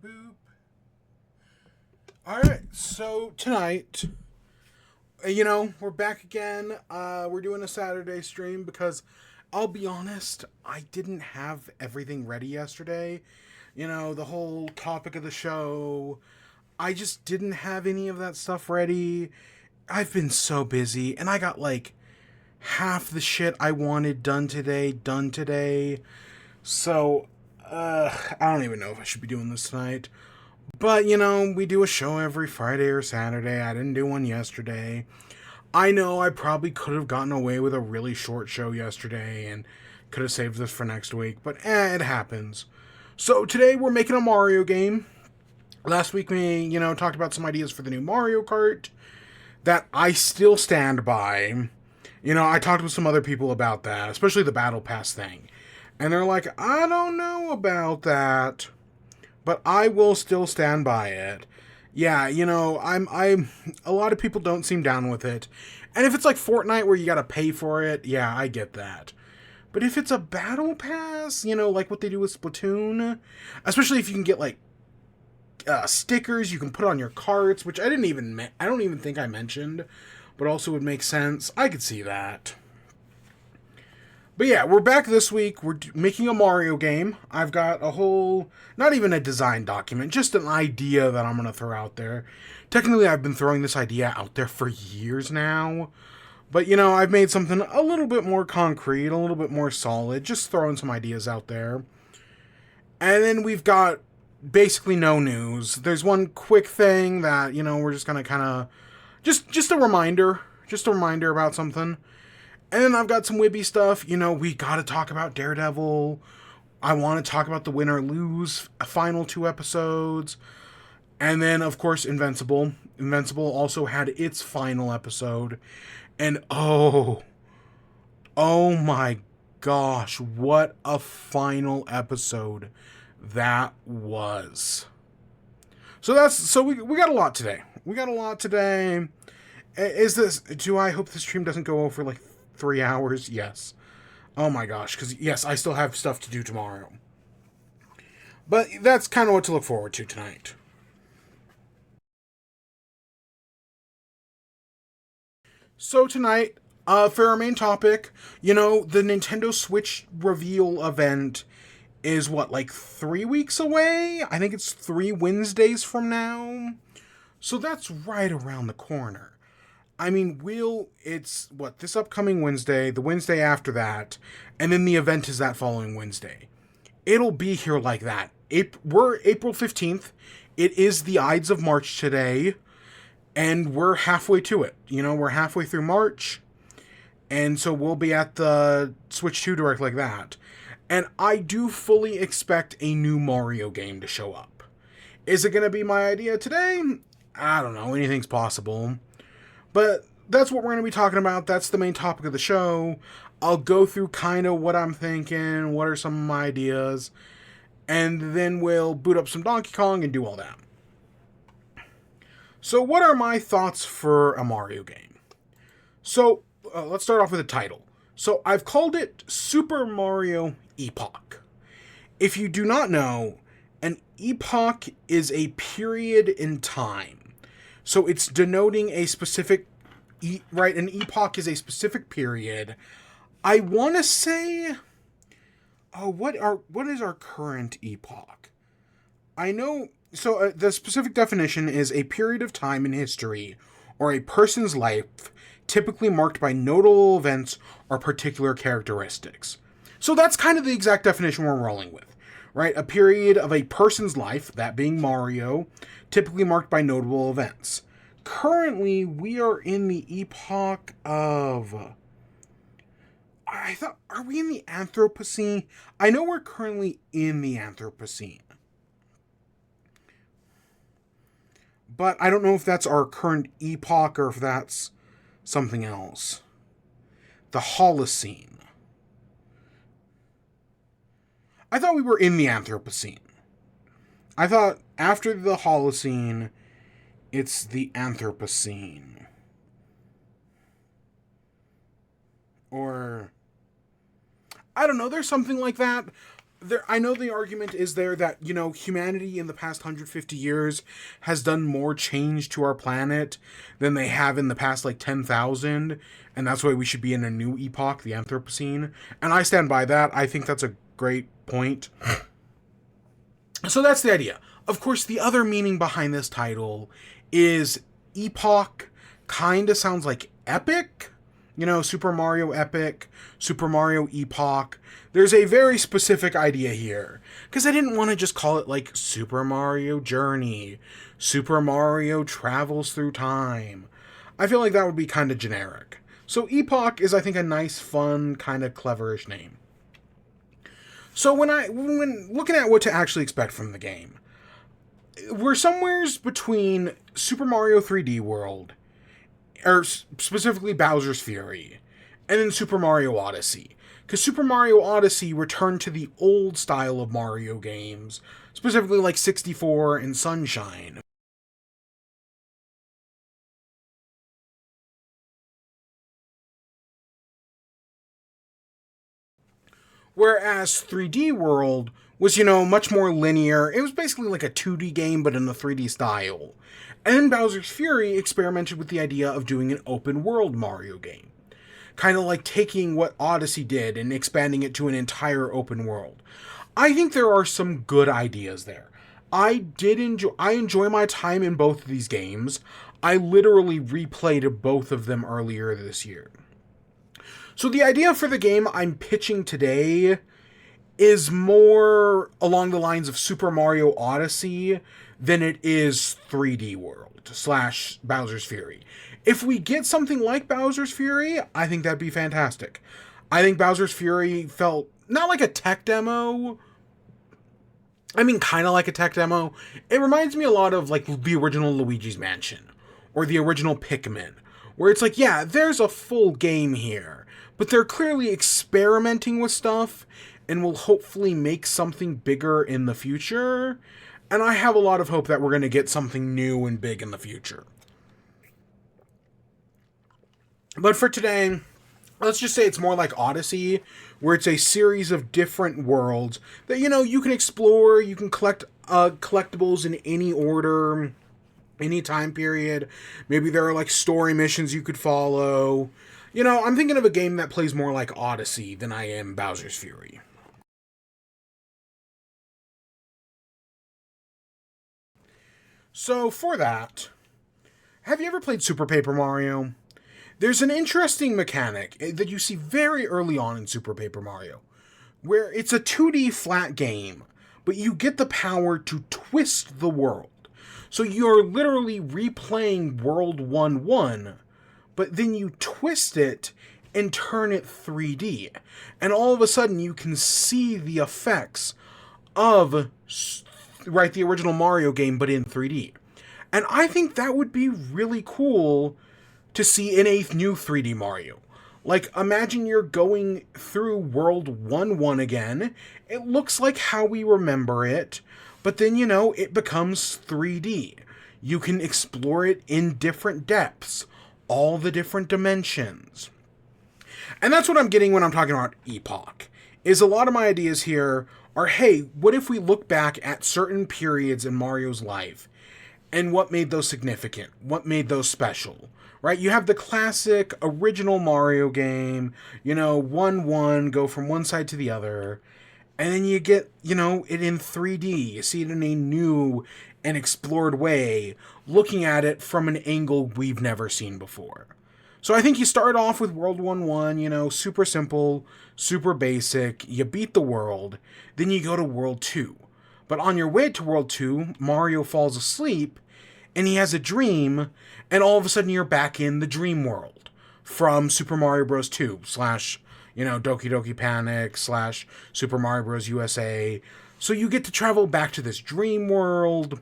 Boop. Alright, so tonight, we're back again. We're doing a Saturday stream because I'll be honest, I didn't have everything ready yesterday. The whole topic of the show. I just didn't have any of that stuff ready. I've been so busy, and I got like half the shit I wanted done today. So, I don't even know if I should be doing this tonight. But, we do a show every Friday or Saturday. I didn't do one yesterday. I know I probably could have gotten away with a really short show yesterday and could have saved this for next week, but it happens. So today we're making a Mario game. Last week we, talked about some ideas for the new Mario Kart that I still stand by. I talked with some other people about that, especially the Battle Pass thing. And they're like, I don't know about that, but I will still stand by it. Yeah, I'm a lot of people don't seem down with it. And if it's like Fortnite where you gotta pay for it, yeah, I get that. But if it's a Battle Pass, like what they do with Splatoon, especially if you can get like stickers you can put on your carts, which I don't even think I mentioned, but also would make sense. I could see that. But yeah, we're back this week. We're making a Mario game. I've got a whole, not even a design document, just an idea that I'm going to throw out there. Technically, I've been throwing this idea out there for years now. But, I've made something a little bit more concrete, a little bit more solid, just throwing some ideas out there. And then we've got basically no news. There's one quick thing that, we're just going to kind of, just a reminder about something. And then I've got some WIBE stuff. We got to talk about Daredevil. I want to talk about the win or lose final 2 episodes. And then, of course, Invincible. Invincible also had its final episode. And oh my gosh, what a final episode that was. So we got a lot today. Do I hope the stream doesn't go over like 3 hours? Yes. Oh my gosh, because yes, I still have stuff to do tomorrow. But that's kind of what to look forward to tonight. So tonight, for our main topic, the Nintendo Switch reveal event is like 3 weeks away? I think it's 3 Wednesdays from now. So that's right around the corner. I mean, it's this upcoming Wednesday, the Wednesday after that, and then the event is that following Wednesday. It'll be here like that. We're April 15th. It is the Ides of March today, and we're halfway to it. We're halfway through March, and so we'll be at the Switch 2 Direct like that. And I do fully expect a new Mario game to show up. Is it going to be my idea today? I don't know. Anything's possible. But that's what we're going to be talking about. That's the main topic of the show. I'll go through kind of what I'm thinking, what are some of my ideas, and then we'll boot up some Donkey Kong and do all that. So what are my thoughts for a Mario game? So let's start off with the title. So I've called it Super Mario Epoch. If you do not know, an epoch is a period in time. So it's denoting a specific, right? An epoch is a specific period. I want to say, what is our current epoch? I know, so the specific definition is a period of time in history or a person's life typically marked by notable events or particular characteristics. So that's kind of the exact definition we're rolling with, right? A period of a person's life, that being Mario, typically marked by notable events. Currently, we are in the epoch of... are we in the Anthropocene? I know we're currently in the Anthropocene. But I don't know if that's our current epoch or if that's something else. The Holocene. I thought we were in the Anthropocene. I thought after the Holocene, it's the Anthropocene. Or I don't know, there's something like that. I know the argument is there that, humanity in the past 150 years has done more change to our planet than they have in the past, 10,000, and that's why we should be in a new epoch, the Anthropocene. And I stand by that. I think that's a great point. So that's the idea. Of course, the other meaning behind this title is Epoch kind of sounds like epic. Super Mario Epic, Super Mario Epoch. There's a very specific idea here. Because I didn't want to just call it Super Mario Journey, Super Mario Travels Through Time. I feel like that would be kind of generic. So Epoch is, I think, a nice, fun, kind of cleverish name. So when looking at what to actually expect from the game, we're somewheres between Super Mario 3D World, or specifically Bowser's Fury, and then Super Mario Odyssey. Because Super Mario Odyssey returned to the old style of Mario games, specifically 64 and Sunshine. Whereas 3D World was, much more linear. It was basically like a 2D game, but in a 3D style. And then Bowser's Fury experimented with the idea of doing an open world Mario game. Kind of like taking what Odyssey did and expanding it to an entire open world. I think there are some good ideas there. I enjoy my time in both of these games. I literally replayed both of them earlier this year. So the idea for the game I'm pitching today is more along the lines of Super Mario Odyssey than it is 3D World / Bowser's Fury. If we get something like Bowser's Fury, I think that'd be fantastic. I think Bowser's Fury felt not like a tech demo. I mean, kind of like a tech demo. It reminds me a lot of the original Luigi's Mansion or the original Pikmin, where it's yeah, there's a full game here, but they're clearly experimenting with stuff and will hopefully make something bigger in the future. And I have a lot of hope that we're going to get something new and big in the future. But for today, let's just say it's more like Odyssey, where it's a series of different worlds that, you can explore, you can collect collectibles in any order, any time period. Maybe there are story missions you could follow. I'm thinking of a game that plays more like Odyssey than I am Bowser's Fury. So for that, have you ever played Super Paper Mario? There's an interesting mechanic that you see very early on in Super Paper Mario, where it's a 2D flat game, but you get the power to twist the world. So you're literally replaying World 1-1, but then you twist it and turn it 3D. And all of a sudden you can see the effects of, the original Mario game, but in 3D. And I think that would be really cool to see in a new 3D Mario. Imagine you're going through World 1-1 again. It looks like how we remember it, but then, it becomes 3D. You can explore it in different depths, all the different dimensions. And that's what I'm getting when I'm talking about Epoch, is a lot of my ideas here are, hey, what if we look back at certain periods in Mario's life and what made those significant? What made those special? Right? You have the classic original Mario game, 1-1, go from one side to the other, and then you get, it in 3D. You see it in a new and explored way, looking at it from an angle we've never seen before. So I think you start off with World 1-1, super simple, super basic, you beat the world, then you go to World 2. But on your way to World 2, Mario falls asleep, and he has a dream, and all of a sudden you're back in the dream world from Super Mario Bros. 2 / Doki Doki Panic / Super Mario Bros. USA. So you get to travel back to this dream world,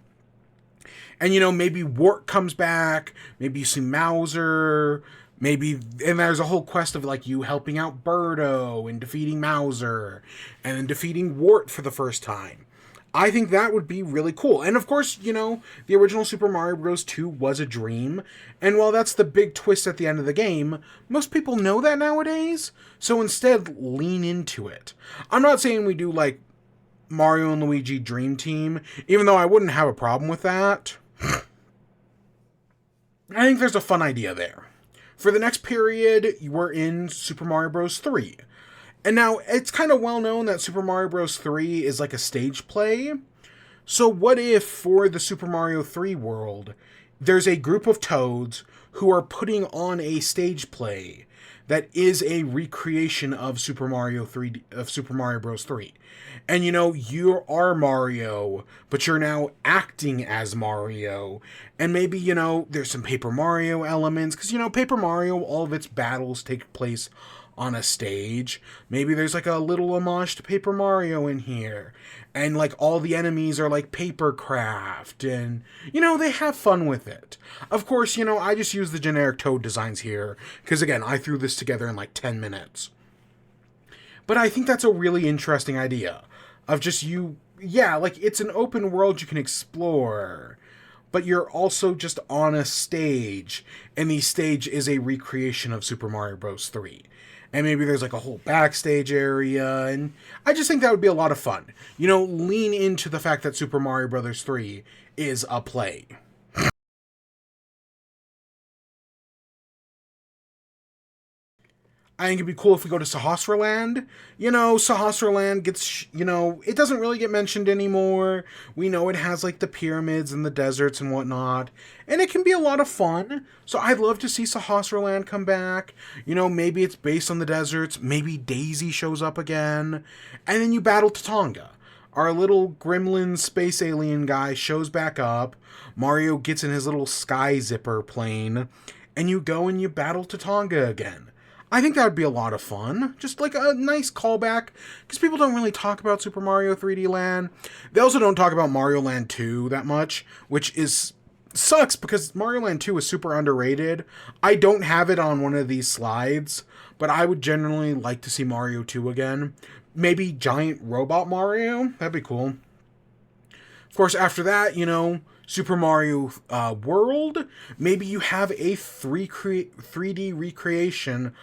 and maybe Wart comes back, maybe you see Mauser, and there's a whole quest of you helping out Birdo and defeating Mauser, and then defeating Wart for the first time. I think that would be really cool. And of course, the original Super Mario Bros. 2 was a dream. And while that's the big twist at the end of the game, most people know that nowadays. So instead, lean into it. I'm not saying we do Mario and Luigi Dream Team, even though I wouldn't have a problem with that. I think there's a fun idea there. For the next period, we're in Super Mario Bros. 3. And now, it's kind of well known that Super Mario Bros. 3 is like a stage play. So what if, for the Super Mario 3 world, there's a group of Toads who are putting on a stage play that is a recreation of Super Mario Bros. 3. And you are Mario, but you're now acting as Mario. And maybe, there's some Paper Mario elements, because, Paper Mario, all of its battles take place on a stage. Maybe there's like a little homage to Paper Mario in here. And like all the enemies are like paper craft, and they have fun with it. Of course, I just use the generic Toad designs here, because again, I threw this together in like 10 minutes. But I think that's a really interesting idea of just it's an open world you can explore, but you're also just on a stage, and the stage is a recreation of Super Mario Bros. 3. And maybe there's like a whole backstage area, and I just think that would be a lot of fun. Lean into the fact that Super Mario Bros. 3 is a play. I think it'd be cool if we go to Sahasraland. Sahasraland gets, it doesn't really get mentioned anymore. We know it has, like, the pyramids and the deserts and whatnot. And it can be a lot of fun. So I'd love to see Sahasraland come back. Maybe it's based on the deserts. Maybe Daisy shows up again. And then you battle Tatanga. Our little gremlin space alien guy shows back up. Mario gets in his little sky zipper plane. And you go and you battle Tatanga again. I think that would be a lot of fun. Just like a nice callback, because people don't really talk about Super Mario 3D Land. They also don't talk about Mario Land 2 that much, which sucks because Mario Land 2 is super underrated. I don't have it on one of these slides, but I would generally like to see Mario 2 again. Maybe giant robot Mario. That'd be cool. Of course, after that, Super Mario World. Maybe you have a 3D recreation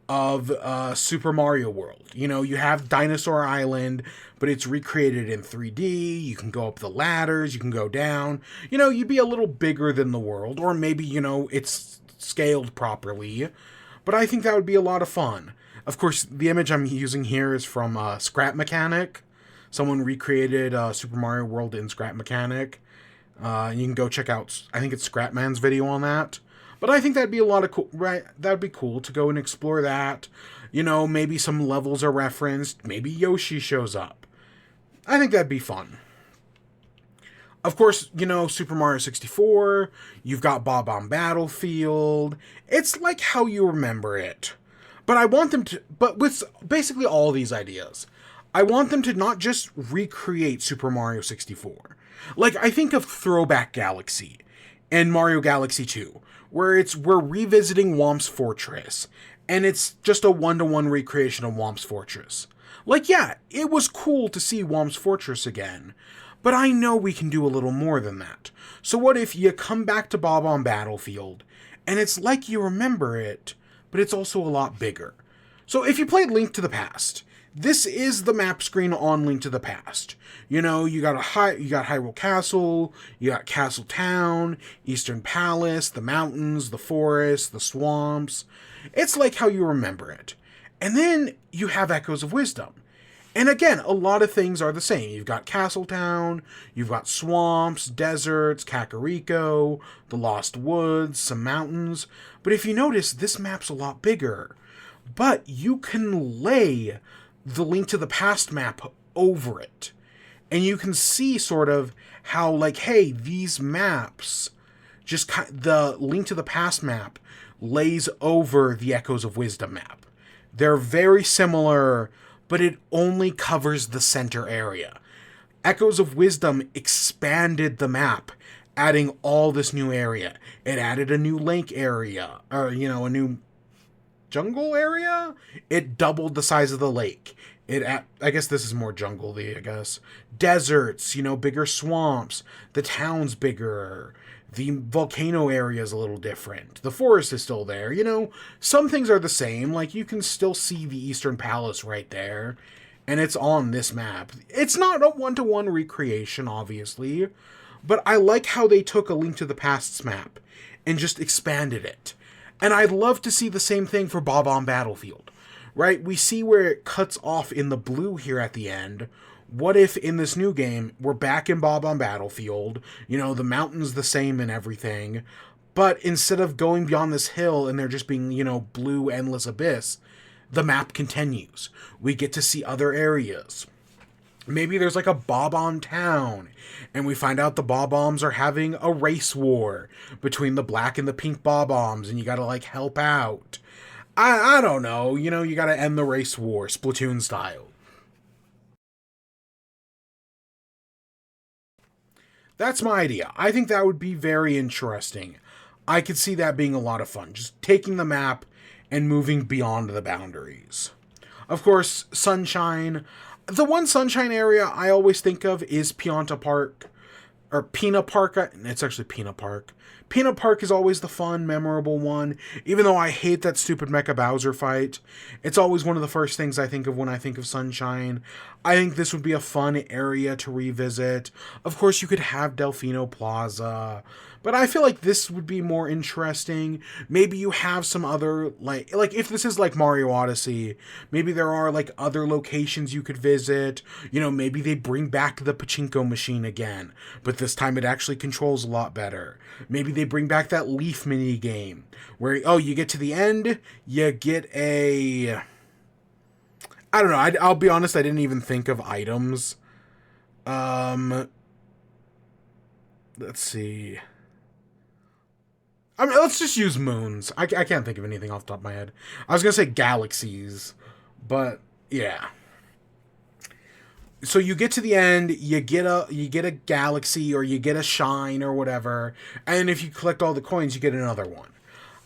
of Super Mario World. You have Dinosaur Island, but it's recreated in 3D. You can go up the ladders, you can go down. You'd be a little bigger than the world, or maybe, it's scaled properly. But I think that would be a lot of fun. Of course, the image I'm using here is from Scrap Mechanic. Someone recreated Super Mario World in Scrap Mechanic. You can go check out, I think it's Scrapman's video on that. But I think that'd be a lot of cool, right? That'd be cool to go and explore that. Maybe some levels are referenced. Maybe Yoshi shows up. I think that'd be fun. Of course, Super Mario 64. You've got Bob on Battlefield. It's like how you remember it. But I want them to, but with basically all these ideas, I want them to not just recreate Super Mario 64. Like, I think of Throwback Galaxy and Mario Galaxy 2, where we're revisiting Whomp's Fortress, and it's just a one-to-one recreation of Whomp's Fortress. Like, yeah, it was cool to see Whomp's Fortress again, but I know we can do a little more than that. So what if you come back to Bob on Battlefield, and it's like you remember it, but it's also a lot bigger. So if you played Link to the Past, this is the map screen on Link to the Past. You got Hyrule Castle, you got Castle Town, Eastern Palace, the mountains, the forests, the swamps. It's like how you remember it. And then you have Echoes of Wisdom. And again, a lot of things are the same. You've got Castle Town, you've got swamps, deserts, Kakariko, the Lost Woods, some mountains. But if you notice, this map's a lot bigger. But you can lay the Link to the Past map over it. And you can see sort of how, like, hey, these maps, the Link to the Past map lays over the Echoes of Wisdom map. They're very similar, but it only covers the center area. Echoes of Wisdom expanded the map, adding all this new area. It added a new lake area, or, a new jungle area. It doubled the size of the lake. I guess this is more jungle-y, I guess. Deserts, bigger swamps. The town's bigger. The volcano area is a little different. The forest is still there. Some things are the same. Like, you can still see the Eastern Palace right there. and it's on this map. It's not a one-to-one recreation, obviously, but I like how they took A Link to the Past's map and just expanded it. And I'd love to see the same thing for Bob-omb Battlefield, right? We see where it cuts off in the blue here at the end. What if in this new game, we're back in Bob-omb Battlefield, you know, the mountain's the same and everything, but instead of going beyond this hill and there just being, you know, blue endless abyss, the map continues. We get to see other areas. Maybe there's like a Bob-omb town, and we find out the Bob-ombs are having a race war between the black and the pink Bob-ombs, and you gotta like help out. I don't know, you know, you gotta end the race war, Splatoon style. That's my idea. I think that would be very interesting. I could see that being a lot of fun, just taking the map and moving beyond the boundaries. Of course, Sunshine. The one Sunshine area I always think of is Pianta Park, or Pina Park. It's actually Pina Park. Pina Park is always the fun, memorable one. Even though I hate that stupid Mecha Bowser fight, it's always one of the first things I think of when I think of Sunshine. I think this would be a fun area to revisit. Of course, you could have Delfino Plaza, but I feel like this would be more interesting. Maybe you have some other, like if this is like Mario Odyssey, maybe there are like other locations you could visit. You know, maybe they bring back the pachinko machine again, but this time it actually controls a lot better. Maybe they bring back that leaf mini game where, oh, you get to the end, you get a... I don't know, I'll be honest, I didn't even think of items. Let's see... I mean, let's just use moons. I can't think of anything off the top of my head. I was going to say galaxies, but yeah. So you get to the end, you get a galaxy or you get a shine or whatever, and if you collect all the coins, you get another one.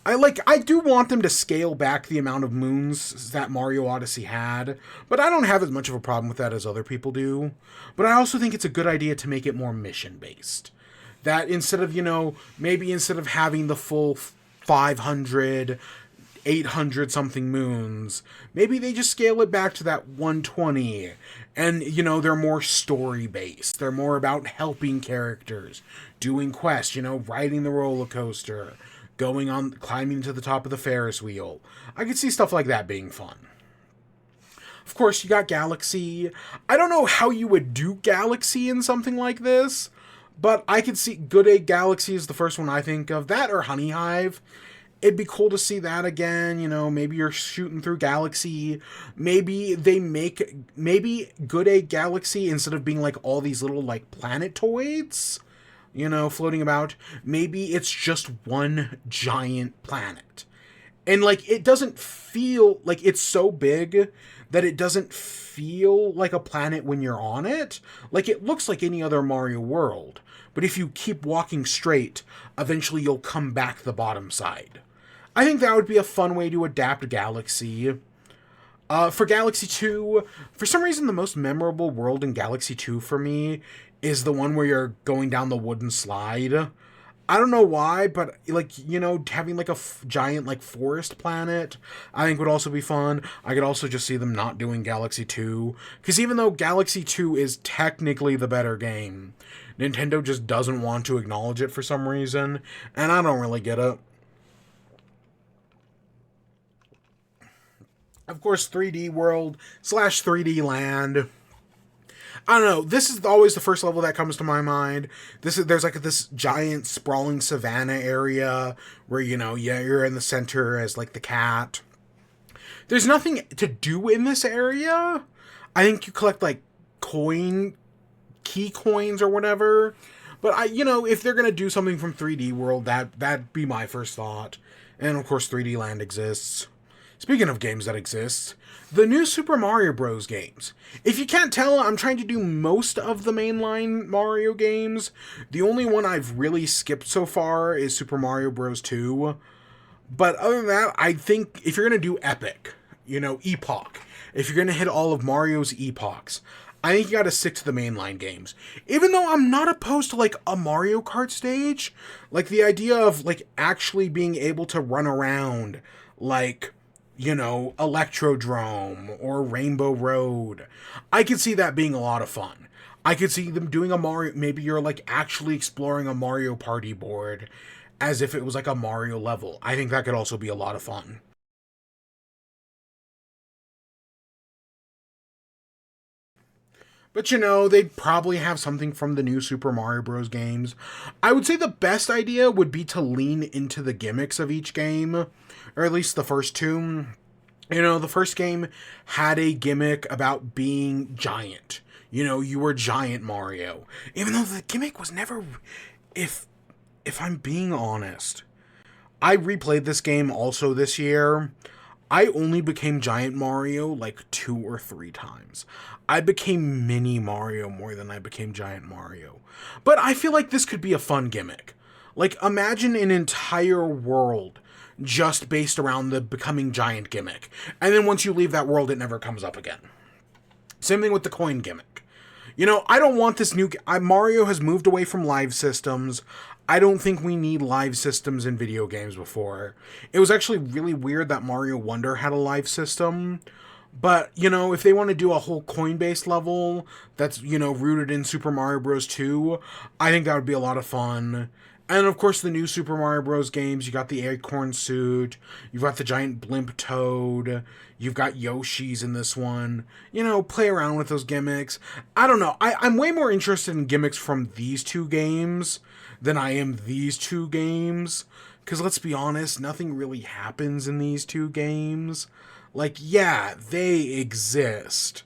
I do want them to scale back the amount of moons that Mario Odyssey had, but I don't have as much of a problem with that as other people do. But I also think it's a good idea to make it more mission-based. That instead of, you know, maybe instead of having the full 500, 800 something moons, maybe they just scale it back to that 120. And, you know, they're more story-based. They're more about helping characters, doing quests, you know, riding the roller coaster, climbing to the top of the Ferris wheel. I could see stuff like that being fun. Of course, you got Galaxy. I don't know how you would do Galaxy in something like this, but I could see Good Egg Galaxy is the first one I think of. That or Honey Hive. It'd be cool to see that again. You know, maybe you're shooting through Galaxy. Maybe Good Egg Galaxy, instead of being like all these little like planetoids, you know, floating about, maybe it's just one giant planet. And like, it doesn't feel like it's so big that it doesn't feel like a planet when you're on it. Like, it looks like any other Mario world. But if you keep walking straight, eventually you'll come back the bottom side. I think that would be a fun way to adapt Galaxy. For Galaxy 2, for some reason the most memorable world in Galaxy 2 for me is the one where you're going down the wooden slide. I don't know why, but, like, you know, having, like, a giant, like, forest planet, I think would also be fun. I could also just see them not doing Galaxy 2, because even though Galaxy 2 is technically the better game, Nintendo just doesn't want to acknowledge it for some reason, and I don't really get it. Of course, 3D World / 3D Land. I don't know, this is always the first level that comes to my mind. There's like this giant sprawling savanna area where, you know, yeah, you're in the center as like the cat. There's nothing to do in this area. I think you collect like key coins or whatever. But you know, if they're gonna do something from 3D World, that'd be my first thought. And of course 3D Land exists. Speaking of games that exist, the new Super Mario Bros. Games. If you can't tell, I'm trying to do most of the mainline Mario games. The only one I've really skipped so far is Super Mario Bros. 2. But other than that, I think if you're going to do Epic, you know, Epoch, if you're going to hit all of Mario's Epochs, I think you got to stick to the mainline games. Even though I'm not opposed to, like, a Mario Kart stage, like, the idea of, like, actually being able to run around, like, Electrodrome or Rainbow Road. I could see that being a lot of fun. I could see them doing a Mario, maybe you're like actually exploring a Mario Party board as if it was like a Mario level. I think that could also be a lot of fun. But they'd probably have something from the new Super Mario Bros. Games. I would say the best idea would be to lean into the gimmicks of each game, or at least the first two. The first game had a gimmick about being giant. You were giant Mario. Even though the gimmick was never, if I'm being honest, I replayed this game also this year. I only became Giant Mario like 2 or 3 times. I became Mini Mario more than I became Giant Mario. But I feel like this could be a fun gimmick. Like, imagine an entire world just based around the becoming giant gimmick. And then once you leave that world, it never comes up again. Same thing with the coin gimmick. I don't want this new... Mario has moved away from live systems. I don't think we need live systems in video games before. It was actually really weird that Mario Wonder had a live system. But, if they want to do a whole coin-based level that's, rooted in Super Mario Bros. 2, I think that would be a lot of fun. And, of course, the new Super Mario Bros. Games, you got the acorn suit, you've got the giant blimp toad, you've got Yoshi's in this one. Play around with those gimmicks. I don't know. I'm way more interested in gimmicks from these two games than I am these two games. Because let's be honest, nothing really happens in these two games. Like, yeah, they exist,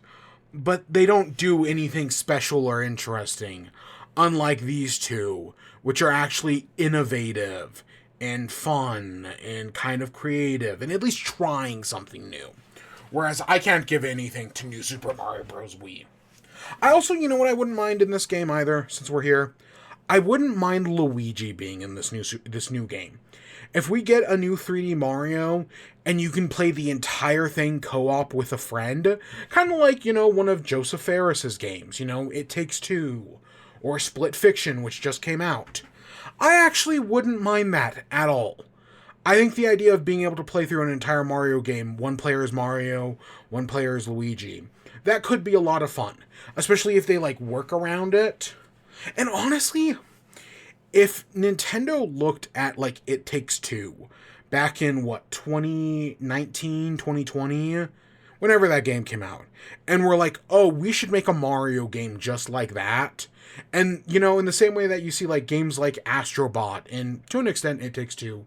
but they don't do anything special or interesting, unlike these two, which are actually innovative and fun and kind of creative and at least trying something new. Whereas I can't give anything to New Super Mario Bros. Wii. I also, what I wouldn't mind in this game either, since we're here? I wouldn't mind Luigi being in this new game. If we get a new 3D Mario and you can play the entire thing co-op with a friend, kind of like, one of Joseph Ferris's games, It Takes Two, or Split Fiction, which just came out. I actually wouldn't mind that at all. I think the idea of being able to play through an entire Mario game, one player is Mario, one player is Luigi, that could be a lot of fun, especially if they, work around it. And honestly, if Nintendo looked at, It Takes Two, back in, 2019, 2020, whenever that game came out, and we're like, oh, we should make a Mario game just like that, and, in the same way that you see, games like Astro Bot, and, to an extent, It Takes Two,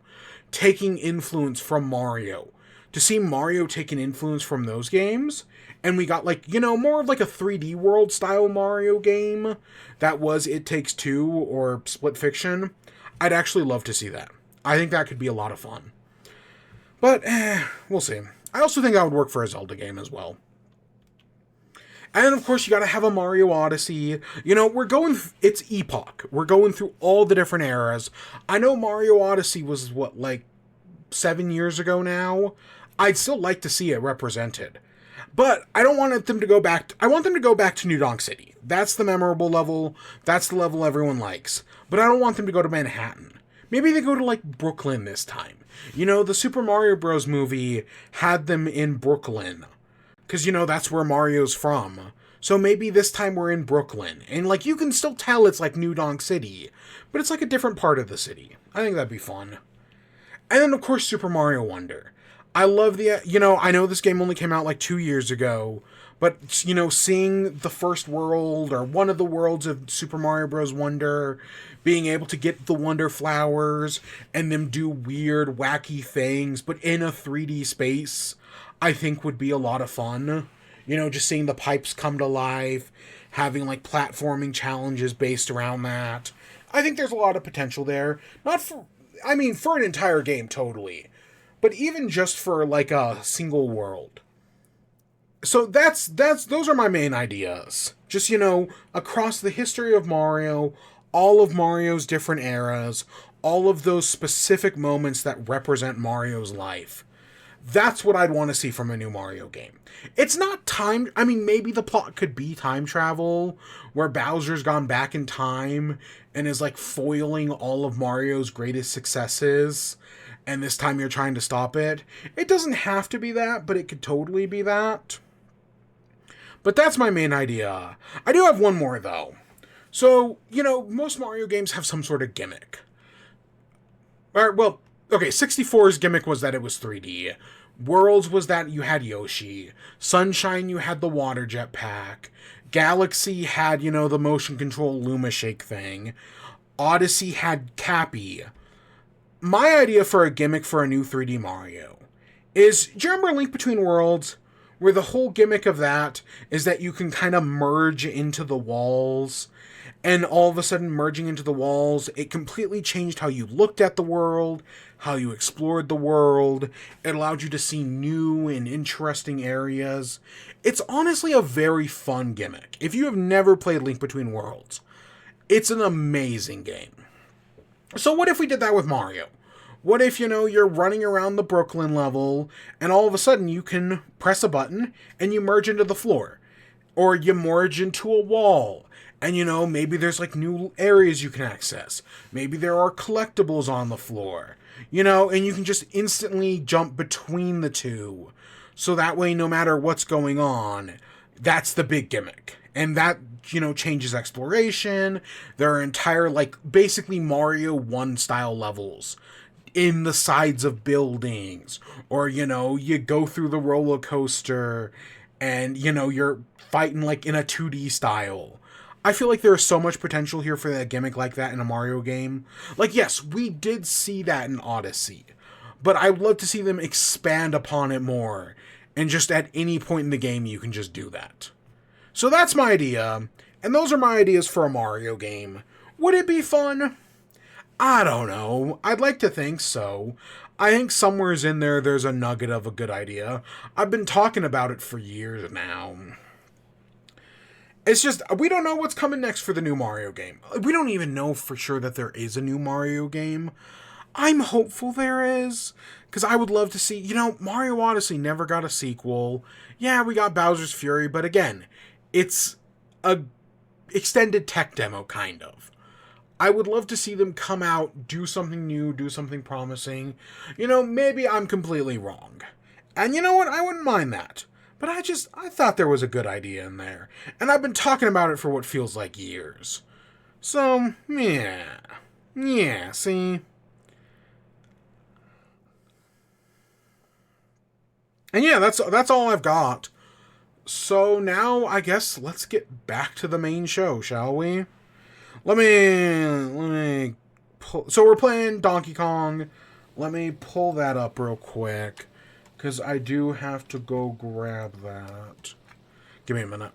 taking influence from Mario, to see Mario take an influence from those games, and we got, more of, a 3D World style Mario game that was It Takes Two or Split Fiction, I'd actually love to see that. I think that could be a lot of fun. But, we'll see. I also think that would work for a Zelda game as well. And, of course, you gotta have a Mario Odyssey. It's Epoch. We're going through all the different eras. I know Mario Odyssey was, 7 years ago now? I'd still like to see it represented. But I don't want them to go back... I want them to go back to New Donk City. That's the memorable level. That's the level everyone likes. But I don't want them to go to Manhattan. Maybe they go to, Brooklyn this time. The Super Mario Bros. Movie had them in Brooklyn. Because, that's where Mario's from. So maybe this time we're in Brooklyn. And, you can still tell it's, New Donk City. But it's, a different part of the city. I think that'd be fun. And then, of course, Super Mario Wonder. I love the... I know this game only came out, 2 years ago. But, seeing the first world, or one of the worlds of Super Mario Bros. Wonder, being able to get the Wonder Flowers, and them do weird, wacky things, but in a 3D space, I think would be a lot of fun. Just seeing the pipes come to life, having, platforming challenges based around that. I think there's a lot of potential there. Not for... for an entire game, totally. But even just for, a single world. So those are my main ideas. Just, across the history of Mario, all of Mario's different eras, all of those specific moments that represent Mario's life. That's what I'd want to see from a new Mario game. It's not time... maybe the plot could be time travel, where Bowser's gone back in time and is, foiling all of Mario's greatest successes, and this time you're trying to stop it. It doesn't have to be that, but it could totally be that. But that's my main idea. I do have one more, though. So, most Mario games have some sort of gimmick. Well, okay, 64's gimmick was that it was 3D. Worlds was that you had Yoshi. Sunshine, you had the water jetpack. Galaxy had, the motion control Luma Shake thing. Odyssey had Cappy. My idea for a gimmick for a new 3D Mario is, do you remember Link Between Worlds? Where the whole gimmick of that is that you can kind of merge into the walls, and all of a sudden merging into the walls, it completely changed how you looked at the world, how you explored the world. It allowed you to see new and interesting areas. It's honestly a very fun gimmick. If you have never played Link Between Worlds, it's an amazing game. So what if we did that with Mario? What if, you're running around the Brooklyn level, and all of a sudden you can press a button, and you merge into the floor? Or you merge into a wall, and, maybe there's, new areas you can access. Maybe there are collectibles on the floor, and you can just instantly jump between the two. So that way, no matter what's going on, that's the big gimmick. And that, changes exploration. There are entire, basically Mario 1 style levels in the sides of buildings, or you go through the roller coaster and you're fighting in a 2D style. I feel like there's so much potential here for a gimmick like that in a Mario game. Yes, we did see that in Odyssey, but I'd love to see them expand upon it more, and just at any point in the game you can just do that. So that's my idea, and those are my ideas for a Mario game. Would it be fun? I don't know. I'd like to think so. I think somewhere's in there's a nugget of a good idea. I've been talking about it for years now. It's just, we don't know what's coming next for the new Mario game. We don't even know for sure that there is a new Mario game. I'm hopeful there is, because I would love to see, Mario Odyssey never got a sequel. Yeah, we got Bowser's Fury, but again, it's a extended tech demo, kind of. I would love to see them come out, do something new, do something promising. Maybe I'm completely wrong. And you know what? I wouldn't mind that. But I thought there was a good idea in there. And I've been talking about it for what feels like years. So, yeah. Yeah, see? And yeah, that's all I've got. So now, I guess, let's get back to the main show, shall we? Let me pull. So we're playing Donkey Kong. Let me pull that up real quick, because I do have to go grab that. Give me a minute.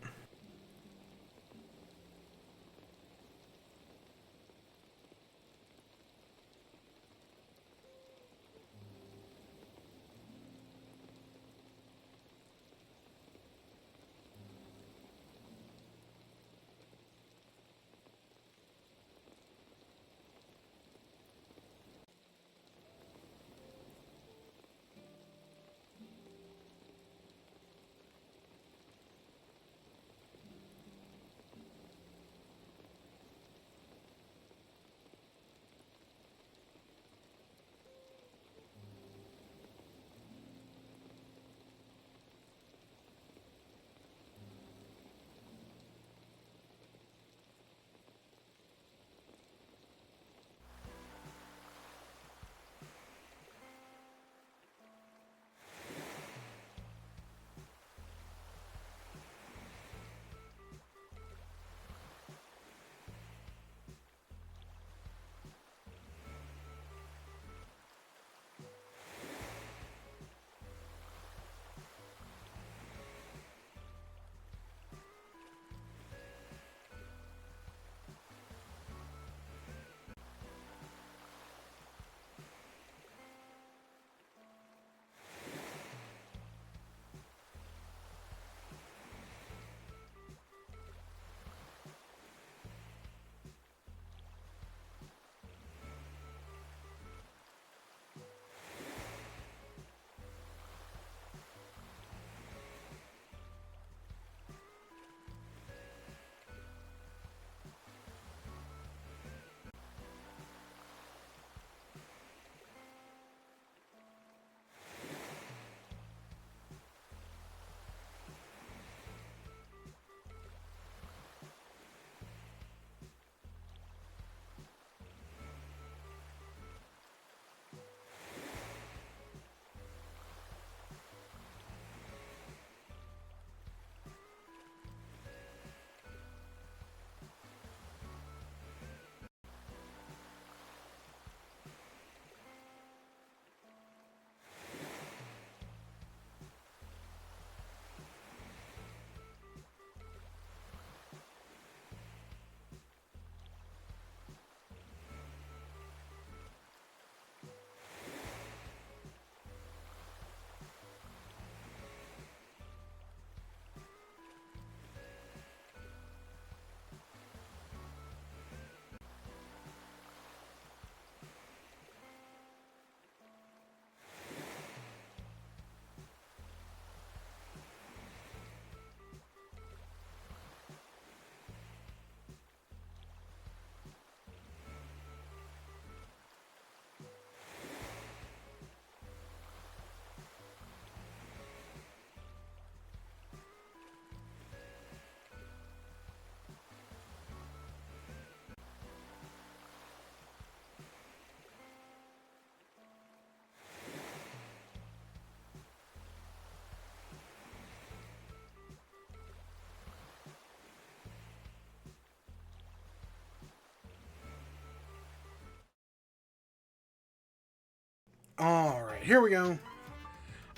Alright, here we go.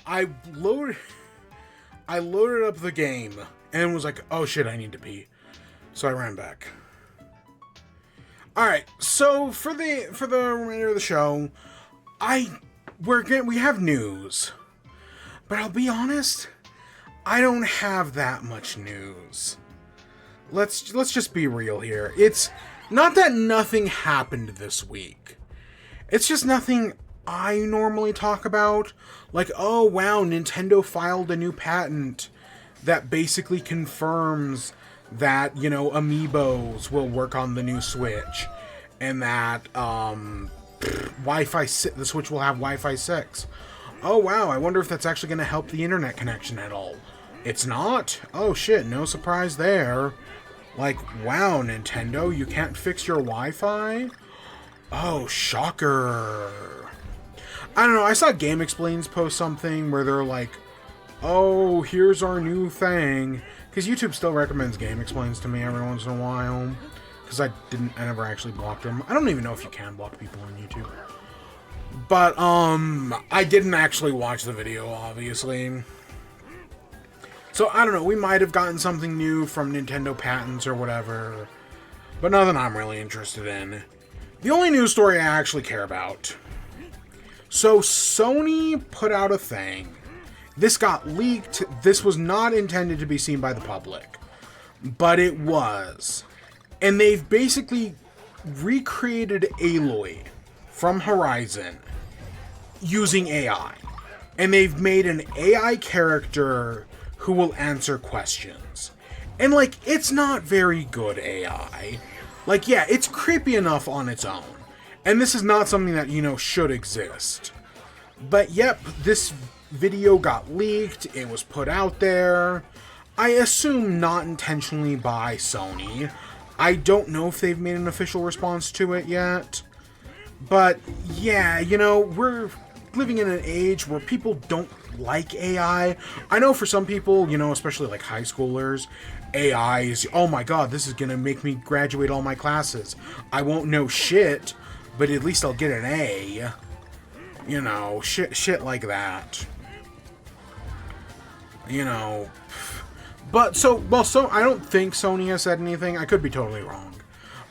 I loaded up the game and was like, oh shit, I need to pee. So I ran back. Alright, so for the remainder of the show, we have news. But I'll be honest, I don't have that much news. Let's just be real here. It's not that nothing happened this week. It's just nothing I normally talk about. Like, oh wow, Nintendo filed a new patent that basically confirms that, you know, amiibos will work on the new Switch. And that, the Switch will have Wi-Fi 6. Oh wow, I wonder if that's actually going to help the internet connection at all. It's not? Oh shit, no surprise there. Like, wow, Nintendo, you can't fix your Wi-Fi? Oh, shocker. I don't know, I saw Game Explains post something where they're like, oh, here's our new thing. Because YouTube still recommends Game Explains to me every once in a while. Because I never actually blocked them. I don't even know if you can block people on YouTube. But, I didn't actually watch the video, obviously. So, I don't know, we might have gotten something new from Nintendo patents or whatever, but nothing I'm really interested in. The only news story I actually care about. So, Sony put out a thing. This got leaked. This was not intended to be seen by the public, but it was. And they've basically recreated Aloy from Horizon using AI. And they've made an AI character who will answer questions. And, like, it's not very good AI. Like, yeah, it's creepy enough on its own. And this is not something that, you know, should exist. But, yep, this video got leaked. It was put out there. I assume not intentionally by Sony. I don't know if they've made an official response to it yet. But, yeah, you know, we're living in an age where people don't like AI. I know for some people, you know, especially like high schoolers, AI is, oh my god, this is gonna make me graduate all my classes. I won't know shit, but at least I'll get an A. You know, shit like that. You know. But, so I don't think Sony has said anything. I could be totally wrong.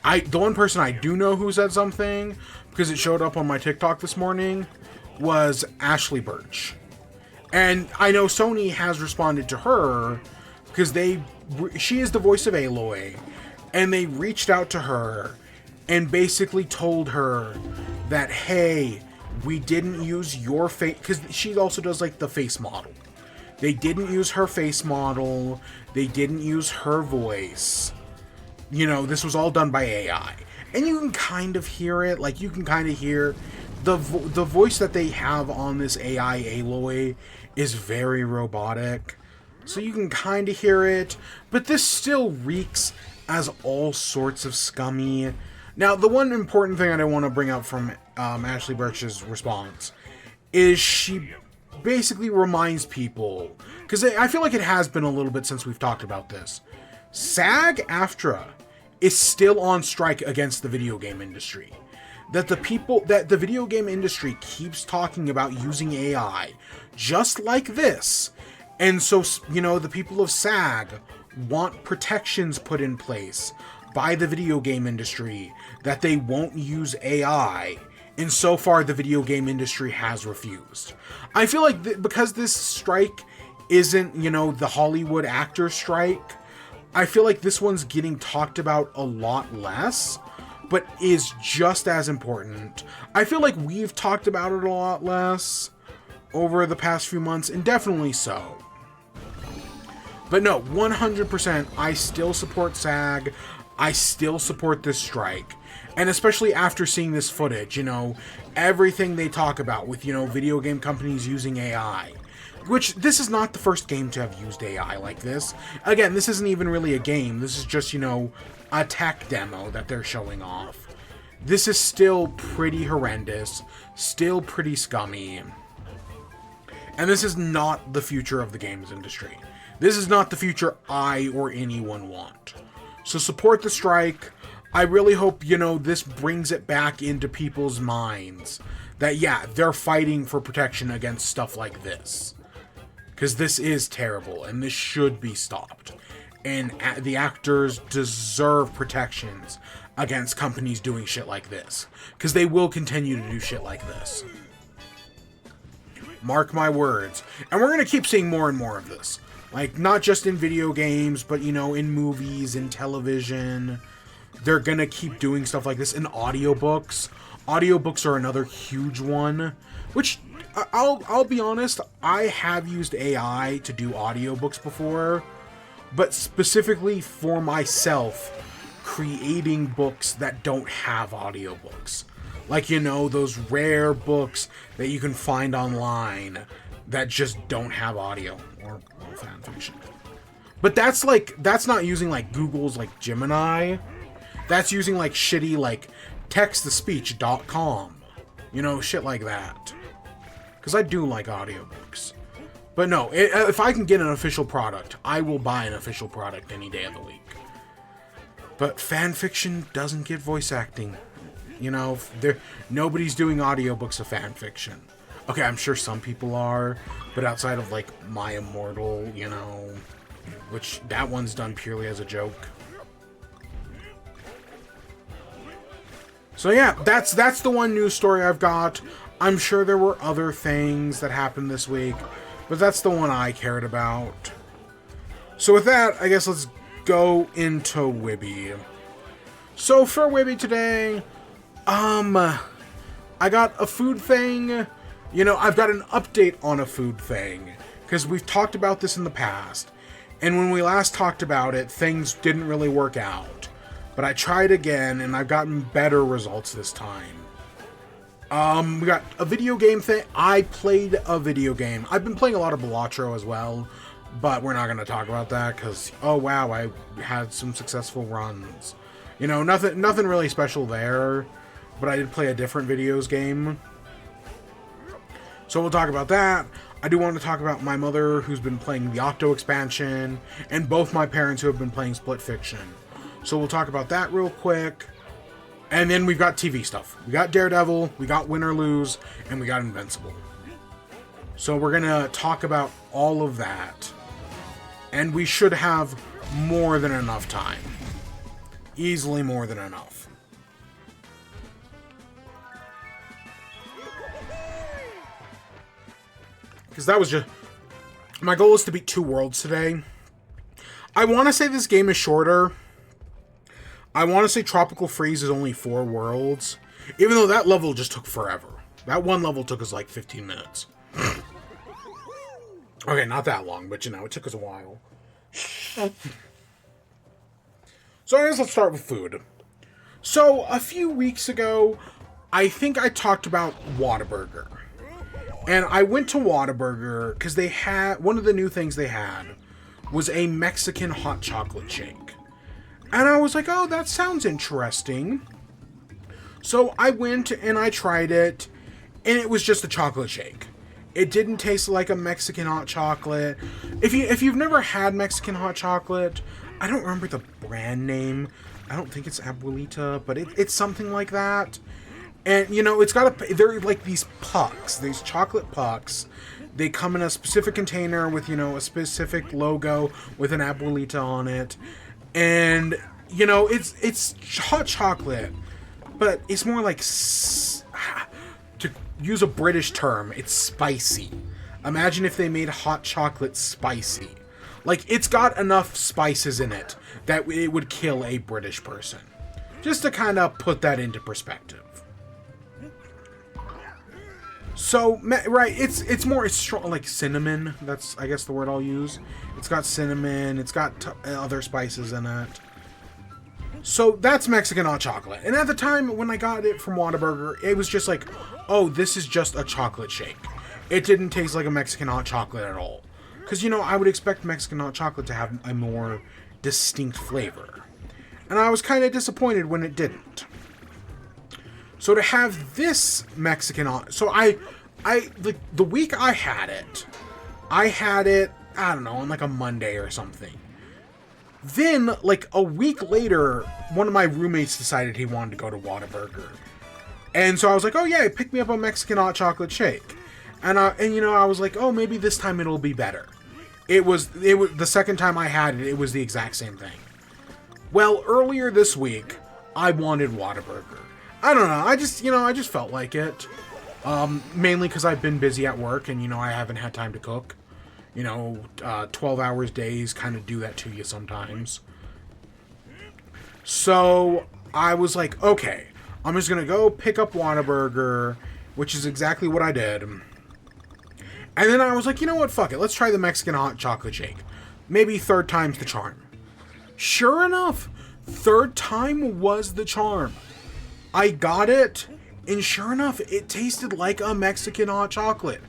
The one person I do know who said something, because it showed up on my TikTok this morning, was Ashley Birch. And I know Sony has responded to her, because she is the voice of Aloy, and they reached out to her, and basically told her that, hey, we didn't use your face, because she also does, like, the face model. They didn't use her face model, they didn't use her voice. You know, this was all done by AI. And you can kind of hear it, like, you can kind of hear the voice that they have on this AI Aloy is very robotic. So you can kind of hear it, but this still reeks as all sorts of scummy. Now, the one important thing I want to bring up from Ashley Birch's response is she basically reminds people, because I feel like it has been a little bit since we've talked about this, SAG-AFTRA is still on strike against the video game industry. That the video game industry keeps talking about using AI just like this. And so, you know, the people of SAG want protections put in place by the video game industry that they won't use AI. And so far, the video game industry has refused. I feel like because this strike isn't, you know, the Hollywood actor strike, I feel like this one's getting talked about a lot less, but is just as important. I feel like we've talked about it a lot less over the past few months, and definitely so. But no, 100%, I still support SAG. I still support this strike. And especially after seeing this footage, you know, everything they talk about with, you know, video game companies using AI. Which, this is not the first game to have used AI like this. Again, this isn't even really a game. This is just, you know, a tech demo that they're showing off. This is still pretty horrendous. Still pretty scummy. And this is not the future of the games industry. This is not the future I or anyone want. So support the strike. I really hope, you know, this brings it back into people's minds that, yeah, they're fighting for protection against stuff like this. Because this is terrible, and this should be stopped. And the actors deserve protections against companies doing shit like this. Because they will continue to do shit like this. Mark my words. And we're going to keep seeing more and more of this. Like, not just in video games, but, you know, in movies, in television. They're going to keep doing stuff like this in audiobooks. Audiobooks are another huge one. Which, I'll be honest, I have used AI to do audiobooks before. But specifically for myself, creating books that don't have audiobooks. Like, you know, those rare books that you can find online that just don't have audio or fan fiction. But that's not using like Google's like Gemini. That's using like shitty like text-to-speech.com. You know, shit like that. Because I do like audiobooks. But no, if I can get an official product, I will buy an official product any day of the week. But fanfiction doesn't get voice acting. You know, nobody's doing audiobooks of fanfiction. Okay, I'm sure some people are, but outside of, like, My Immortal, you know, which that one's done purely as a joke. So yeah, that's the one news story I've got. I'm sure there were other things that happened this week, but that's the one I cared about. So with that, I guess let's go into WIBE. So for WIBE today, I got a food thing. You know, I've got an update on a food thing, because we've talked about this in the past, and when we last talked about it, things didn't really work out. But I tried again, and I've gotten better results this time. We got a video game thing. I played a video game. I've been playing a lot of Balatro as well, but we're not going to talk about that because, oh wow, I had some successful runs. You know, nothing really special there, but I did play a different videos game. So we'll talk about that. I do want to talk about my mother, who's been playing the Octo expansion, and both my parents who have been playing Split Fiction. So we'll talk about that real quick. And then we've got TV stuff. We got Daredevil, we got Win or Lose, and we got Invincible. So we're going to talk about all of that. And we should have more than enough time. Easily more than enough. Because that was just... My goal is to beat 2 worlds today. I want to say this game is shorter. I want to say Tropical Freeze is only 4 worlds. Even though that level just took forever. That one level took us like 15 minutes. Okay, not that long, but you know, it took us a while. So I guess let's start with food. So, a few weeks ago, I think I talked about Whataburger. And I went to Whataburger because they had... One of the new things they had was a Mexican hot chocolate shake. And I was like, oh, that sounds interesting. So I went and I tried it, and it was just a chocolate shake. It didn't taste like a Mexican hot chocolate. If you've never had Mexican hot chocolate, I don't remember the brand name. I don't think it's Abuelita, but it's something like that. And, you know, they're like these pucks, these chocolate pucks. They come in a specific container with, you know, a specific logo with an Abuelita on it. And, you know, it's hot chocolate, but it's more like, to use a British term, it's spicy. Imagine if they made hot chocolate spicy. Like, it's got enough spices in it that it would kill a British person. Just to kind of put that into perspective. So, right, it's strong, like cinnamon. That's, I guess, the word I'll use. It's got cinnamon. It's got other spices in it. So, that's Mexican hot chocolate. And at the time, when I got it from Whataburger, it was just like, oh, this is just a chocolate shake. It didn't taste like a Mexican hot chocolate at all. Because, you know, I would expect Mexican hot chocolate to have a more distinct flavor. And I was kind of disappointed when it didn't. So to have this Mexican so the week I had it, I don't know, on like a Monday or something. Then, like, a week later, one of my roommates decided he wanted to go to Whataburger. And so I was like, oh yeah, pick me up a Mexican hot chocolate shake. And I was like, oh, maybe this time it'll be better. It was the second time I had it, it was the exact same thing. Well, earlier this week, I wanted Whataburger. I don't know, I just felt like it. Mainly because I've been busy at work and, I haven't had time to cook. 12 hours days kind of do that to you sometimes. So I was like, okay, I'm just going to go pick up Whataburger, which is exactly what I did. And then I was like, you know what, fuck it, let's try the Mexican hot chocolate shake. Maybe third time's the charm. Sure enough, third time was the charm. I got it, and sure enough, it tasted like a Mexican hot chocolate.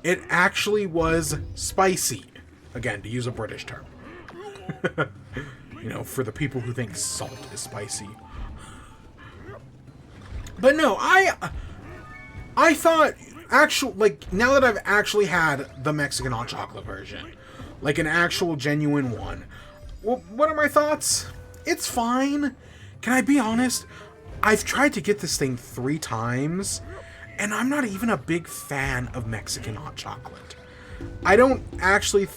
It actually was spicy. Again, to use a British term. For the people who think salt is spicy. But no, I thought, now that I've actually had the Mexican hot chocolate version, like an actual genuine one, well, what are my thoughts? It's fine. Can I be honest? I've tried to get this thing 3 times, and I'm not even a big fan of Mexican hot chocolate. I don't actually,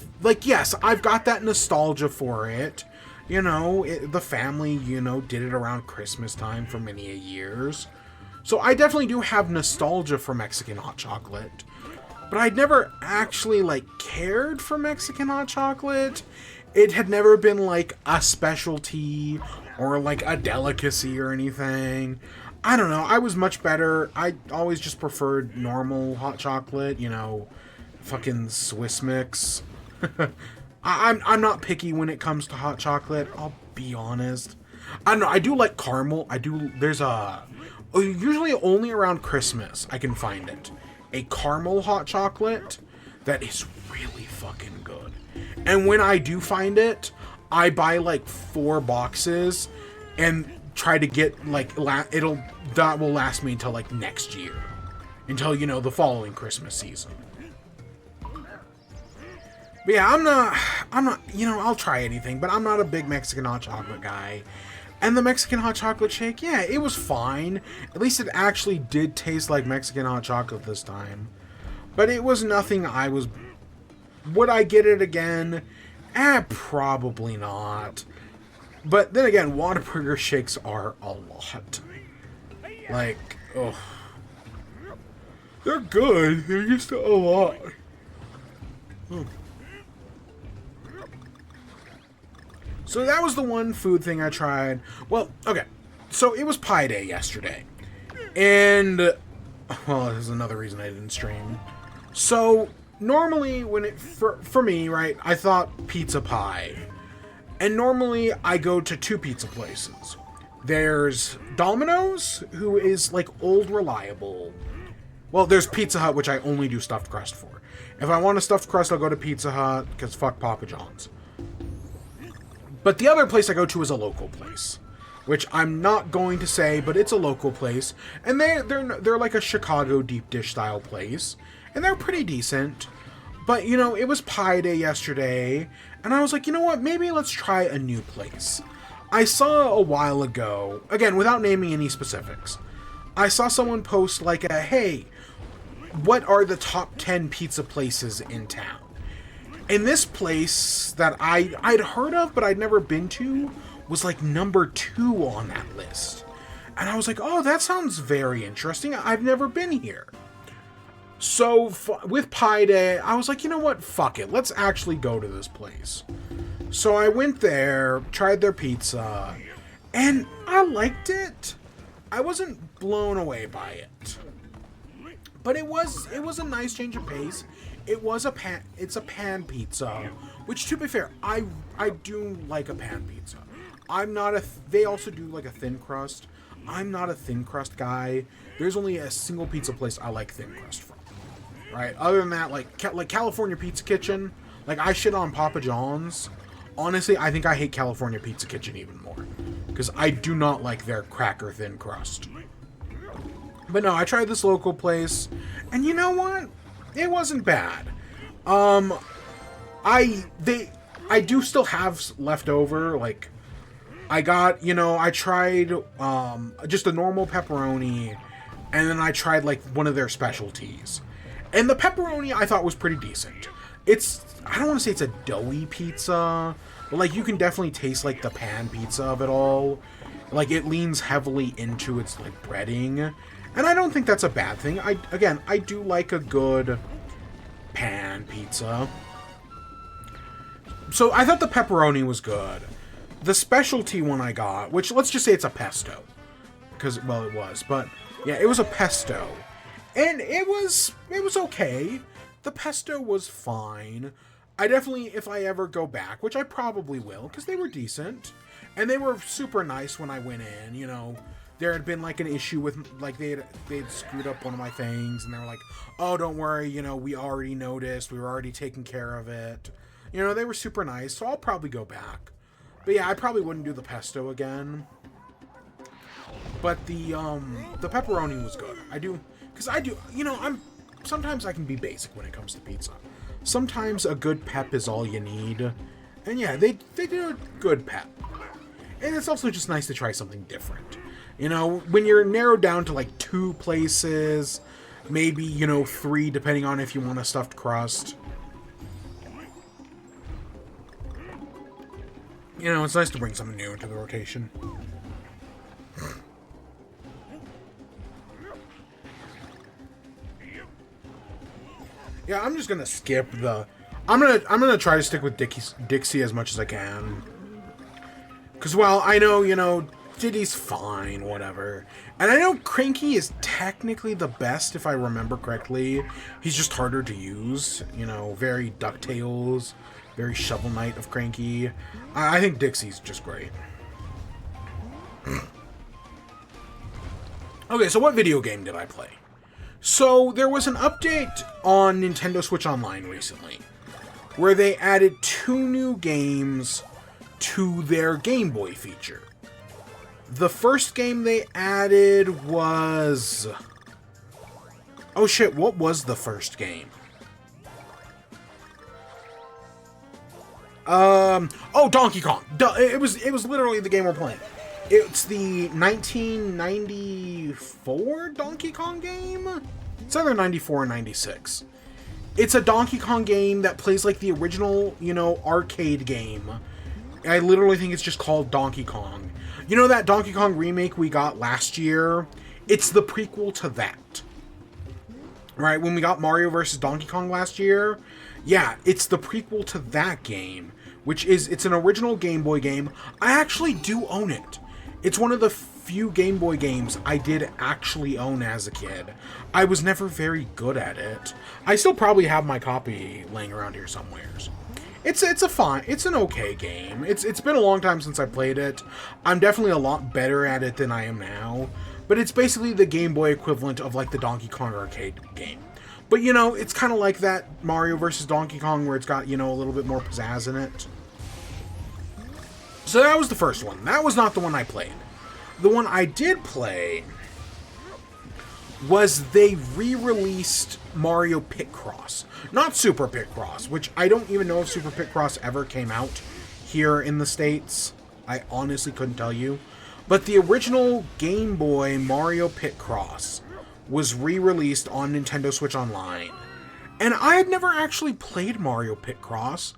yes, I've got that nostalgia for it. The family, did it around Christmas time for many years. So I definitely do have nostalgia for Mexican hot chocolate. But I'd never actually, cared for Mexican hot chocolate. It had never been, a specialty or, a delicacy or anything. I don't know. I was much better. I always just preferred normal hot chocolate, fucking Swiss mix. I'm not picky when it comes to hot chocolate. I'll be honest. I don't know. I do like caramel. There's usually only around Christmas I can find it. A caramel hot chocolate that is really fucking good. And when I do find it, I buy 4 boxes and try to get that will last me until next year, until the following Christmas season. But yeah, I'm not I'll try anything, but I'm not a big Mexican hot chocolate guy. And the Mexican hot chocolate shake, yeah, it was fine. At least it actually did taste like Mexican hot chocolate this time. But it was nothing would I get it again? Probably not. But then again, Whataburger shakes are a lot. They're good. They're just a lot. So that was the one food thing I tried. Well, okay. So it was Pie Day yesterday. And, there's another reason I didn't stream. So, normally for me, right, I thought pizza pie. And normally I go to 2 pizza places. There's Domino's, who is old reliable. Well, there's Pizza Hut, which I only do stuffed crust for. If I want a stuffed crust, I'll go to Pizza Hut, because fuck Papa John's. But the other place I go to is a local place, which I'm not going to say, but it's a local place, and they're like a Chicago deep dish style place, and they're pretty decent. But it was Pie Day yesterday, and I was like, you know what? Maybe let's try a new place. I saw a while ago, again without naming any specifics, I saw someone post hey, what are the top 10 pizza places in town? And this place that I'd heard of, but I'd never been to, was number 2 on that list. And I was like, oh, that sounds very interesting. I've never been here. So with Pie Day, I was like, you know what? Fuck it. Let's actually go to this place. So I went there, tried their pizza, and I liked it. I wasn't blown away by it. But it was a nice change of pace. It's a pan pizza, which, to be fair, I do like a pan pizza. They also do a thin crust. I'm not a thin crust guy. There's only a single pizza place I like thin crust from. Right? Other than that, like California Pizza Kitchen, I shit on Papa John's. Honestly, I think I hate California Pizza Kitchen even more, because I do not like their cracker thin crust. But no, I tried this local place, and you know what? It wasn't bad. I do still have left over, like, I got, I tried just a normal pepperoni, and then I tried, like, one of their specialties. And the pepperoni I thought was pretty decent. I don't want to say it's a doughy pizza, but, like, you can definitely taste, like, the pan pizza of it all. Like, it leans heavily into its, like, breading. And I don't think that's a bad thing. I do like a good pan pizza. So I thought the pepperoni was good. The specialty one I got, which let's just say it's a pesto. Because, well, it was. But, yeah, it was a pesto. And it was okay. The pesto was fine. I definitely, if I ever go back, which I probably will, because they were decent. And they were super nice when I went in, There had been, like, an issue with, like, they'd screwed up one of my things. And they were like, oh, don't worry, we already noticed. We were already taking care of it. They were super nice, so I'll probably go back. But yeah, I probably wouldn't do the pesto again. But the pepperoni was good. Sometimes I can be basic when it comes to pizza. Sometimes a good pep is all you need. And yeah, they did a good pep. And it's also just nice to try something different. When you're narrowed down to like 2 places, maybe, 3, depending on if you want a stuffed crust. It's nice to bring something new into the rotation. Yeah, I'm just gonna skip the... I'm gonna try to stick with Dixie as much as I can. Because, well, I know, Diddy's fine, whatever. And I know Cranky is technically the best, if I remember correctly. He's just harder to use. Very DuckTales, very Shovel Knight of Cranky. I think Dixie's just great. Okay, so what video game did I play? So, there was an update on Nintendo Switch Online recently, where they added 2 new games to their Game Boy feature. The first game they added was... Oh shit, what was the first game? Oh, Donkey Kong. It was literally the game we're playing. It's the 1994 Donkey Kong game? It's either 94 or 96. It's a Donkey Kong game that plays like the original, arcade game. I literally think it's just called Donkey Kong. That Donkey Kong remake we got last year? It's the prequel to that. Right, when we got Mario vs. Donkey Kong last year? Yeah, it's the prequel to that game, it's an original Game Boy game. I actually do own it. It's one of the few Game Boy games I did actually own as a kid. I was never very good at it. I still probably have my copy laying around here somewheres. It's an okay game. It's been a long time since I played it. I'm definitely a lot better at it than I am now. But it's basically the Game Boy equivalent of like the Donkey Kong arcade game. But it's kind of like that Mario vs. Donkey Kong where it's got, a little bit more pizzazz in it. So that was the first one. That was not the one I played. The one I did play was they re-released Mario Picross. Not Super Picross, which I don't even know if Super Picross ever came out here in the States. I honestly couldn't tell you. But the original Game Boy Mario Picross was re-released on Nintendo Switch Online. And I had never actually played Mario Picross,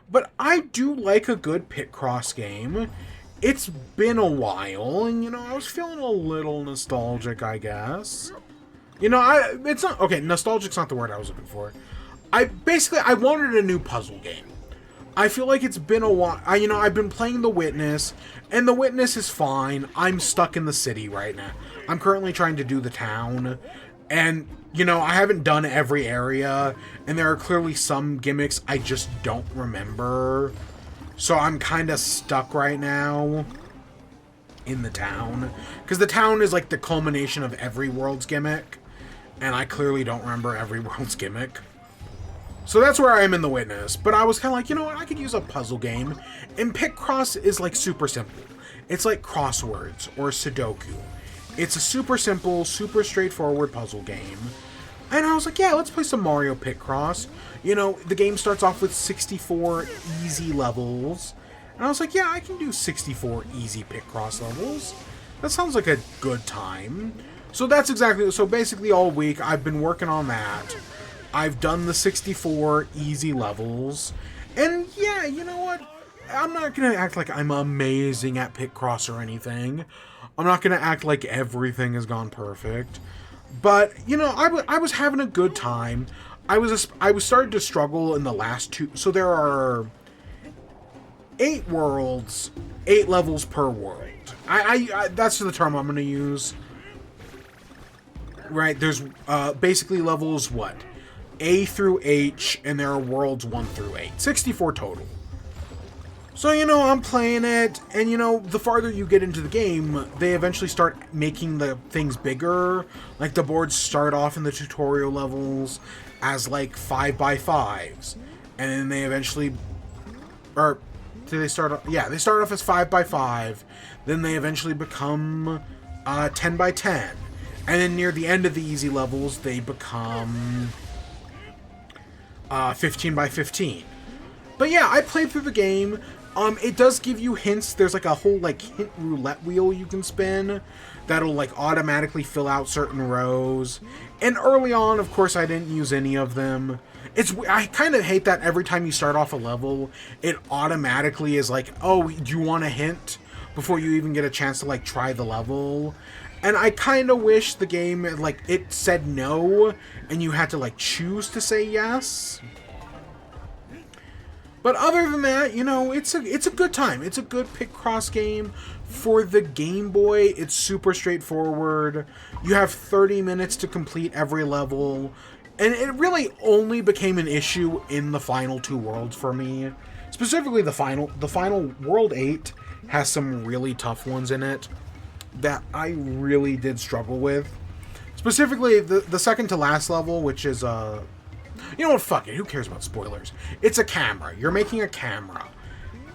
but I do like a good Picross game. It's been a while, and, I was feeling a little nostalgic, I guess. It's not... Okay, nostalgic's not the word I was looking for. I wanted a new puzzle game. I feel like it's been a while. I've been playing The Witness, and The Witness is fine. I'm stuck in the city right now. I'm currently trying to do the town, and, I haven't done every area, and there are clearly some gimmicks I just don't remember. So I'm kind of stuck right now in the town. Because the town is like the culmination of every world's gimmick, and I clearly don't remember every world's gimmick. So that's where I am in The Witness. But I was kind of like, I could use a puzzle game. And Picross is like super simple. It's like crosswords or Sudoku. It's a super simple, super straightforward puzzle game. And I was like, yeah, let's play some Mario Picross. You know, the game starts off with 64 easy levels. And I was like, yeah, I can do 64 easy Picross levels. That sounds like a good time. So that's exactly, so basically all week I've been working on that. I've done the 64 easy levels. And yeah, you know what? I'm not going to act like I'm amazing at Picross or anything. I'm not going to act like everything has gone perfect. But, you know, I was having a good time. I was starting to struggle in the last two. So there are 8 worlds, 8 levels per world. I that's the term I'm going to use. Right, there's basically levels, what? A through H, and there are worlds 1 through 8. 64 total. So, you know, I'm playing it, and, you know, the farther you get into the game, they eventually start making the things bigger. Like, the boards start off in the tutorial levels as, like, 5x5s. And then they eventually... Or, do they start off... Yeah, they start off as 5x5. Then they eventually become 10x10. And then near the end of the easy levels, they become 15x15. But yeah, I played through the game. It does give you hints. There's like a whole like hint roulette wheel you can spin that'll like automatically fill out certain rows. And early on, of course, I didn't use any of them. I kind of hate that every time you start off a level, it automatically is like, oh, do you want a hint before you even get a chance to like try the level? And I kind of wish the game, like, it said no, and you had to, like, choose to say yes. But other than that, you know, it's a good time. It's a good Picross game. For the Game Boy, it's super straightforward. You have 30 minutes to complete every level. And it really only became an issue in the final 2 worlds for me. Specifically, the final World 8 has some really tough ones in it that I really did struggle with. Specifically, the second to last level, which is, you know what, fuck it, who cares about spoilers? It's a camera. You're making a camera.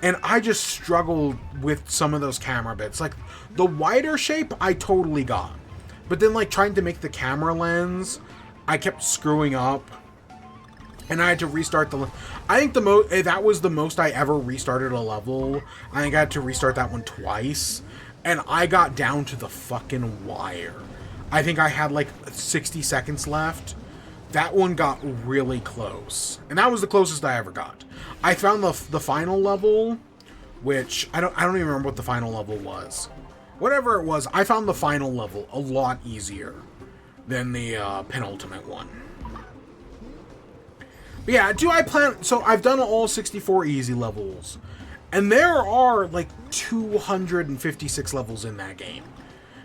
And I just struggled with some of those camera bits. Like, the wider shape, I totally got. But then, like, trying to make the camera lens, I kept screwing up. And I had to restart the... I think that was the most I ever restarted a level. I think I had to restart that one twice. And I got down to the fucking wire. I think I had like 60 seconds left. That one got really close. And that was the closest I ever got. I found the final level, which I don't even remember what the final level was. Whatever it was, I found the final level a lot easier than the penultimate one. But yeah, so I've done all 64 easy levels. And there are, like, 256 levels in that game.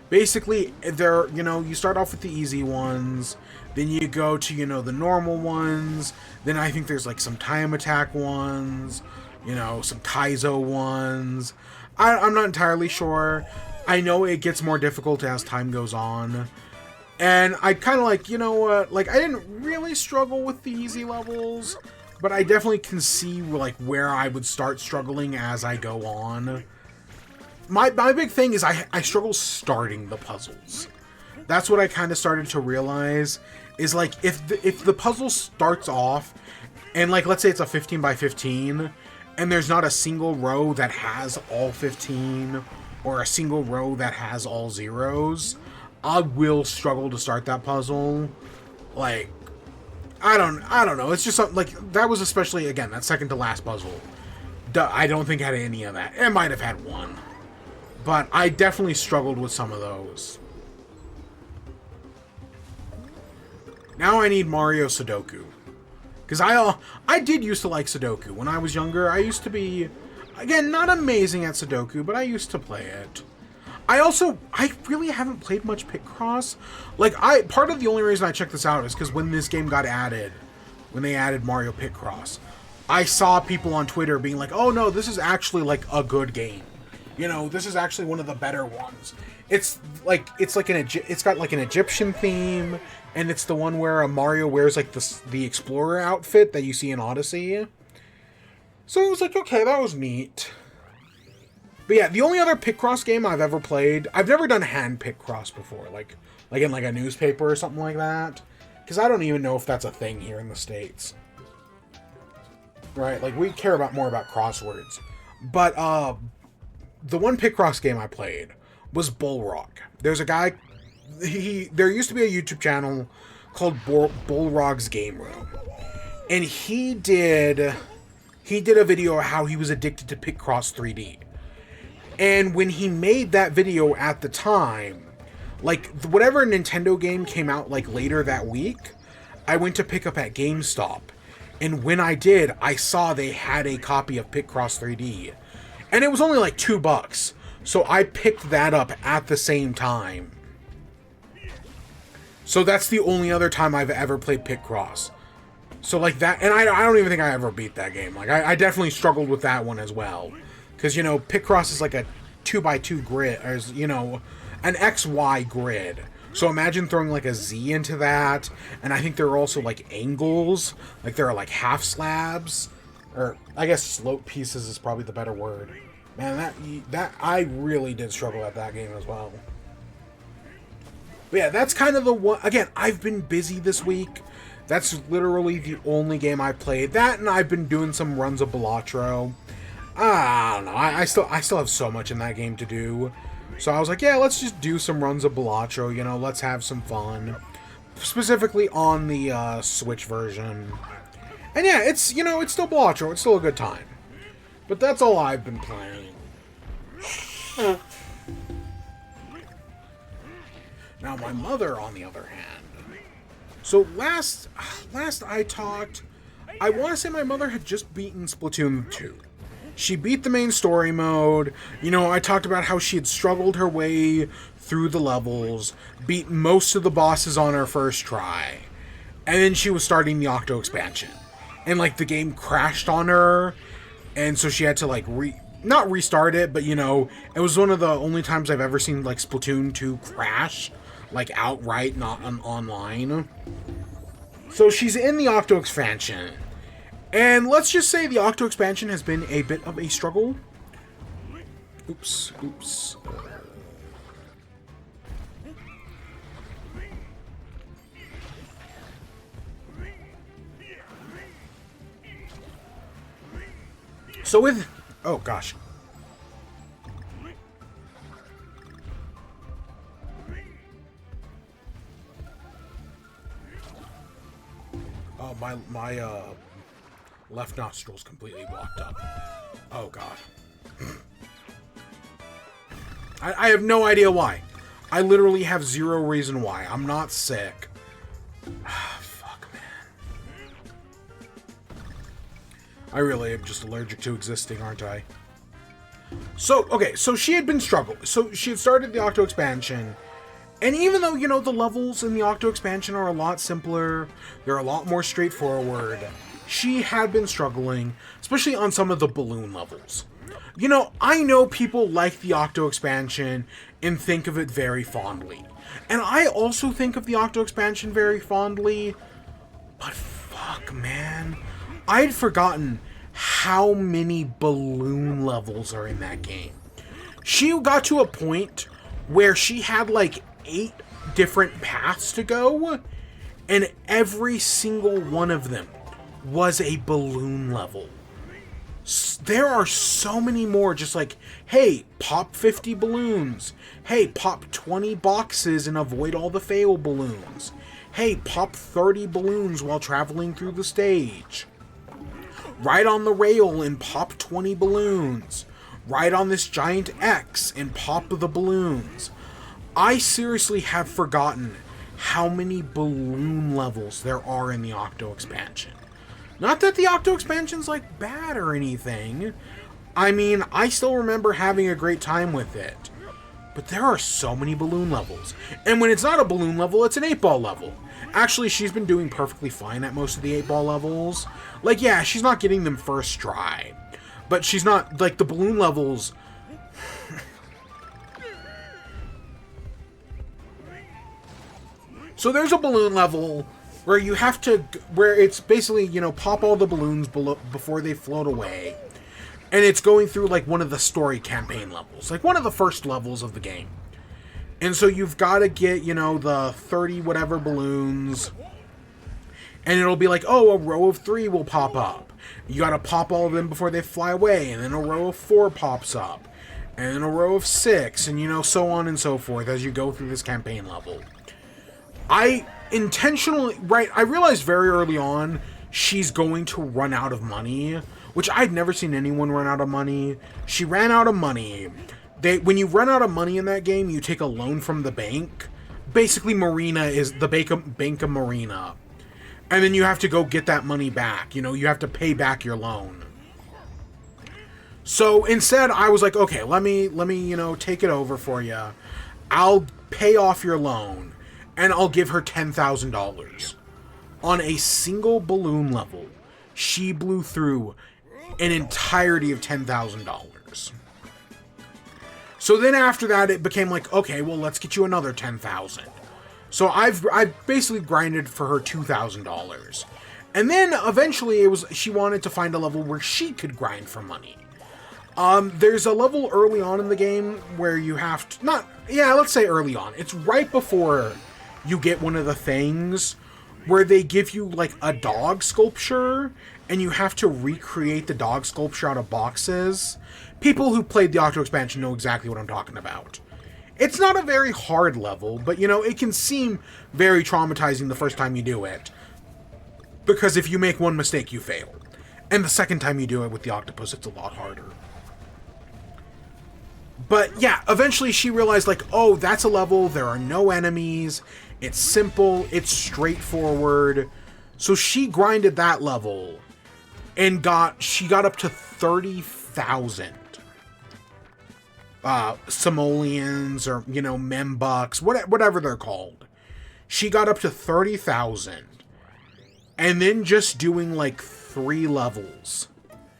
Basically, you know, you start off with the easy ones, then you go to, you know, the normal ones, then I think there's, like, some time attack ones, you know, some Kaizo ones. I'm not entirely sure. I know it gets more difficult as time goes on. And I kind of like, you know what, like, I didn't really struggle with the easy levels, but I definitely can see, like, where I would start struggling as I go on. My big thing is I struggle starting the puzzles. That's what I kind of started to realize, is, like, if the puzzle starts off, and, like, let's say it's a 15x15, and there's not a single row that has all 15, or a single row that has all zeros, I will struggle to start that puzzle. Like, I don't know. It's just something, like, that was especially, again, that second to last puzzle. I don't think it had any of that. It might have had one. But I definitely struggled with some of those. Now I need Mario Sudoku. Because I did used to like Sudoku. When I was younger, I used to be, again, not amazing at Sudoku, but I used to play it. I really haven't played much Picross. Like, part of the only reason I checked this out is because when this game got added, when they added Mario Picross, I saw people on Twitter being like, oh no, this is actually, like, a good game. You know, this is actually one of the better ones. It's got, like, an Egyptian theme, and it's the one where Mario wears, like, the Explorer outfit that you see in Odyssey. So it was like, okay, that was neat. But yeah, the only other Picross game I've ever played, I've never done hand Picross before, like in like a newspaper or something like that. Because I don't even know if that's a thing here in the States. Right? Like, we care more about crosswords. But, the one Picross game I played was Bullrock. There's a guy... There used to be a YouTube channel called Bullrock's Game Room. And he did a video of how he was addicted to Picross 3D. And when he made that video at the time, like, whatever Nintendo game came out, like, later that week, I went to pick up at GameStop. And when I did, I saw they had a copy of Picross 3D. And it was only like $2. So I picked that up at the same time. So that's the only other time I've ever played Picross. So like that, and I don't even think I ever beat that game. Like, I definitely struggled with that one as well. Because, you know, Picross is like a 2x2 grid, or, you know, an XY grid. So imagine throwing like a Z into that, and I think there are also like angles, like there are like half slabs, or I guess slope pieces is probably the better word. Man, that I really did struggle at that game as well. But yeah, that's kind of the one. Again, I've been busy this week. That's literally the only game I played. That, and I've been doing some runs of Balatro. I don't know. I still have so much in that game to do. So I was like, yeah, let's just do some runs of Balatro, you know, let's have some fun. Specifically on the Switch version. And yeah, it's, you know, it's still Balatro, it's still a good time. But that's all I've been playing. Now, my mother, on the other hand. So last I talked, I want to say my mother had just beaten Splatoon 2. She beat the main story mode. You know, I talked about how she had struggled her way through the levels, beat most of the bosses on her first try, and then she was starting the Octo expansion. And, like, the game crashed on her, and so she had to, like, not restart it, but, you know, it was one of the only times I've ever seen, like, Splatoon 2 crash, like, outright, not online. So she's in the Octo expansion. And let's just say the Octo expansion has been a bit of a struggle. Oops. So with... Oh, gosh. Oh, my left nostril's completely blocked up. Oh, God. I have no idea why. I literally have zero reason why. I'm not sick. Fuck, man. I really am just allergic to existing, aren't I? So, okay, so she had been struggling. So she had started the Octo expansion. And even though, you know, the levels in the Octo expansion are a lot simpler, they're a lot more straightforward, she had been struggling, especially on some of the balloon levels. You know, I know people like the Octo expansion and think of it very fondly. And I also think of the Octo expansion very fondly, but fuck, man. I'd forgotten how many balloon levels are in that game. She got to a point where she had like 8 different paths to go, and every single one of them was a balloon level. There are so many more, just like, hey, pop 50 balloons. Hey, pop 20 boxes and avoid all the fail balloons. Hey, pop 30 balloons while traveling through the stage. Ride on the rail and pop 20 balloons. Ride on this giant X and pop the balloons. I seriously have forgotten how many balloon levels there are in the Octo expansion. Not that the Octo expansion's, like, bad or anything. I mean, I still remember having a great time with it. But there are so many balloon levels. And when it's not a balloon level, it's an 8-ball level. Actually, she's been doing perfectly fine at most of the 8-ball levels. Like, yeah, she's not getting them first try. But she's not, like, the balloon levels... So there's a balloon level where you have to, where it's basically, you know, pop all the balloons below, before they float away. And it's going through, like, one of the story campaign levels. Like, one of the first levels of the game. And so you've got to get, you know, the 30 whatever balloons And it'll be like, oh, a row of 3 will pop up. You gotta pop all of them before they fly away, and then a row of 4 pops up. And then a row of 6, and, you know, so on and so forth as you go through this campaign level. I intentionally, I realized very early on she's going to run out of money, which I'd never seen anyone run out of money. She ran out of money. When you run out of money in that game, you take a loan from the bank. Basically, Marina is the Bank of Marina. And then you have to go get that money back. You know, you have to pay back your loan. So instead, I was like, okay, let me, you know, take it over for you. I'll pay off your loan, and I'll give her $10,000. On a single balloon level, she blew through an entirety of $10,000. So then after that, it became like, okay, well, let's get you another $10,000. So I basically grinded for her $2,000. And then eventually she wanted to find a level where she could grind for money. There's a level early on in the game where you have to, let's say early on. It's right before you get one of the things where they give you like a dog sculpture and you have to recreate the dog sculpture out of boxes. People who played the Octo expansion know exactly what I'm talking about. It's not a very hard level, but you know, it can seem very traumatizing the first time you do it. Because if you make one mistake, you fail. And the second time you do it with the octopus, it's a lot harder. But yeah, eventually she realized like, oh, that's a level, there are no enemies, it's simple, it's straightforward. So she grinded that level and she got up to 30,000 simoleons or, you know, membucks, whatever they're called. She got up to 30,000. And then just doing like 3 levels,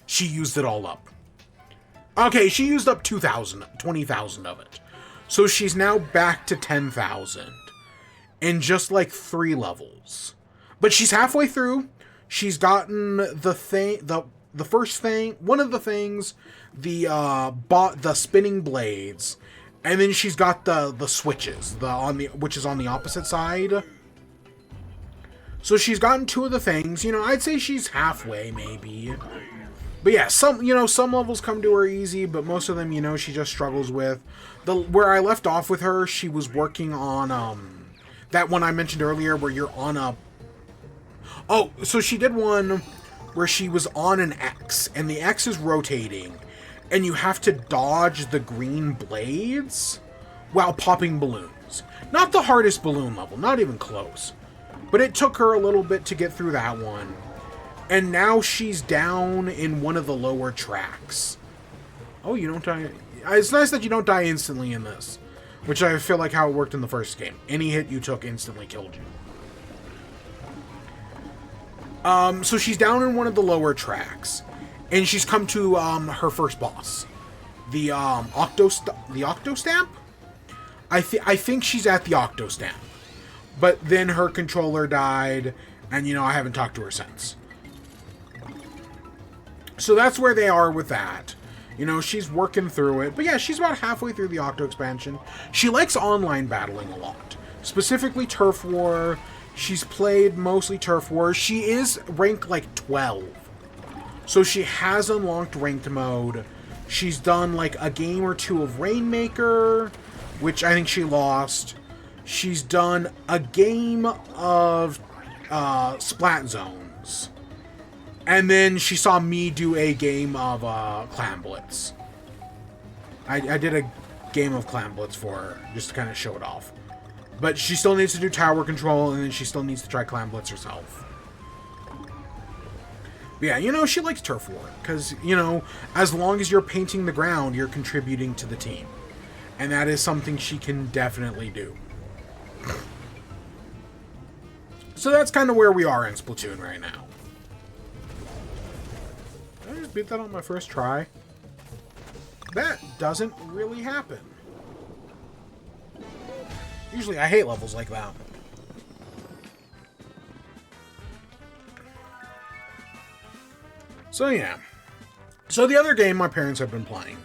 she used it all up. Okay, she used up 20,000 of it. So she's now back to 10,000 in just like 3 levels. But she's halfway through. She's gotten the first thing, one of the things, the spinning blades, and then she's got the switches, which is on the opposite side. So she's gotten 2 of the things. You know, I'd say she's halfway maybe. But yeah, some levels come to her easy, but most of them, you know, she just struggles with. Where I left off with her, she was working on that one I mentioned earlier where you're on a... Oh, so she did one where she was on an X, and the X is rotating, and you have to dodge the green blades while popping balloons. Not the hardest balloon level, not even close. But it took her a little bit to get through that one. And now she's down in one of the lower tracks. Oh, you don't die... It's nice that you don't die instantly in this. Which I feel like how it worked in the first game. Any hit you took instantly killed you. So she's down in one of the lower tracks. And she's come to her first boss. The Octo Stamp? I think she's at the Octo Stamp. But then her controller died. And, you know, I haven't talked to her since. So that's where they are with that. You know, she's working through it. But yeah, she's about halfway through the Octo expansion. She likes online battling a lot. Specifically Turf War. She's played mostly Turf War. She is ranked like 12. So she has unlocked ranked mode. She's done like a game or 2 of Rainmaker, which I think she lost. She's done a game of Splat Zones. And then she saw me do a game of Clan Blitz. I did a game of Clan Blitz for her, just to kind of show it off. But she still needs to do tower control, and then she still needs to try Clan Blitz herself. But yeah, you know, she likes Turf War. Because, you know, as long as you're painting the ground, you're contributing to the team. And that is something she can definitely do. So that's kind of where we are in Splatoon right now. Did I just beat that on my first try? That doesn't really happen. Usually I hate levels like that. So yeah. So the other game my parents have been playing.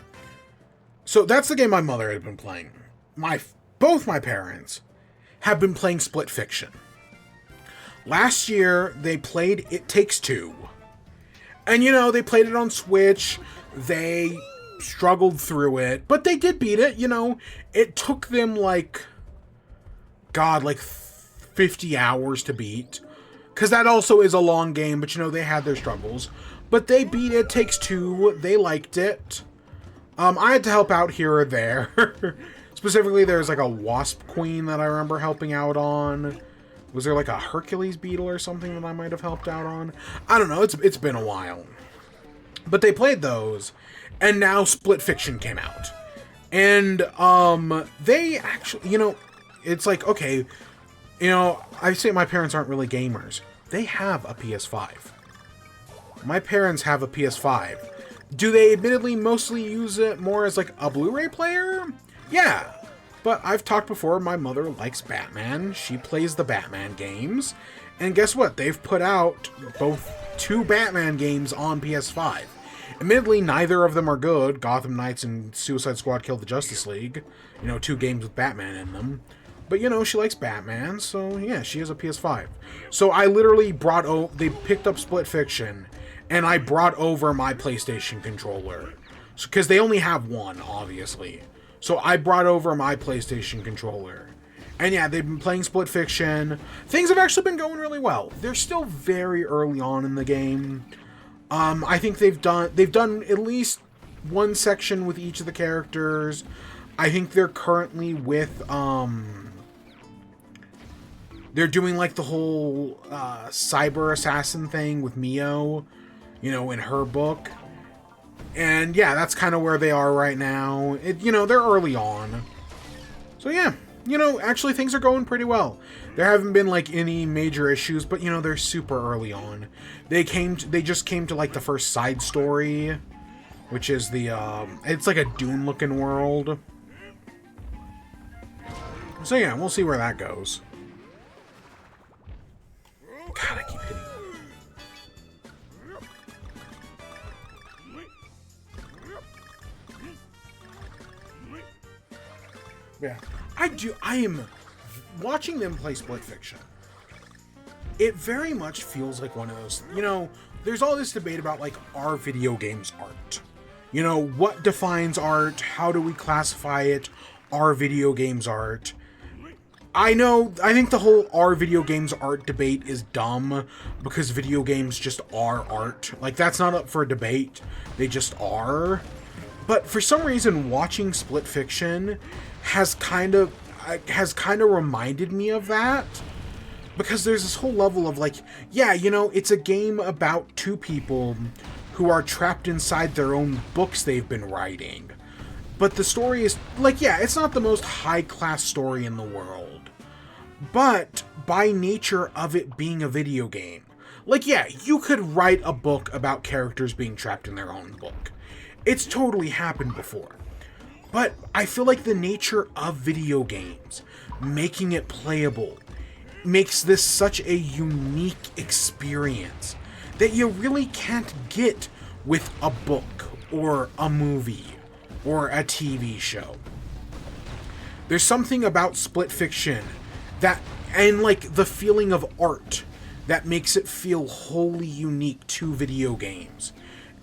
So that's the game my mother had been playing. Both my parents have been playing Split Fiction. Last year, they played It Takes Two. And, you know, they played it on Switch. They struggled through it, but they did beat it. You know, it took them like 50 hours to beat. Because that also is a long game, but, you know, they had their struggles. But they beat It Takes Two. They liked it. I had to help out here or there. Specifically, there's like a wasp queen that I remember helping out on. Was there like a Hercules beetle or something that I might have helped out on? I don't know. It's been a while. But they played those, and now Split Fiction came out. And they actually, you know, it's like, okay, you know, I say my parents aren't really gamers. They have a PS5. My parents have a PS5. Do they admittedly mostly use it more as like a Blu-ray player? Yeah. But I've talked before, my mother likes Batman. She plays the Batman games. And guess what? They've put out both 2 Batman games on PS5. Admittedly, neither of them are good. Gotham Knights and Suicide Squad Kill the Justice League. You know, 2 games with Batman in them. But, you know, she likes Batman, so yeah, she has a PS5. So I literally they picked up Split Fiction, and I brought over my PlayStation controller. Because they only have one, obviously. So I brought over my PlayStation controller. And yeah, they've been playing Split Fiction. Things have actually been going really well. They're still very early on in the game. I think they've done at least one section with each of the characters. I think they're currently with they're doing like the whole cyber assassin thing with Mio, you know, in her book. And yeah, that's kind of where they are right now. You know, they're early on. So yeah, you know, actually things are going pretty well. There haven't been like any major issues, but you know, they're super early on. They just came to like the first side story, which is the it's like a Dune looking world. So yeah, we'll see where that goes. God, I keep hitting. Yeah, I am watching them play Split Fiction. It very much feels like one of those, you know, there's all this debate about like, are video games art? You know, what defines art? How do we classify it? Are video games art? I think the whole are video games art debate is dumb because video games just are art. Like, that's not up for debate. They just are. But for some reason, watching Split Fiction has kind of reminded me of that, because there's this whole level of like, yeah, you know, it's a game about 2 people who are trapped inside their own books they've been writing, but the story is like, yeah, it's not the most high class story in the world, but by nature of it being a video game, like, yeah, you could write a book about characters being trapped in their own book. It's totally happened before. But I feel like the nature of video games, making it playable, makes this such a unique experience that you really can't get with a book or a movie or a TV show. There's something about Split Fiction that, and like the feeling of art, that makes it feel wholly unique to video games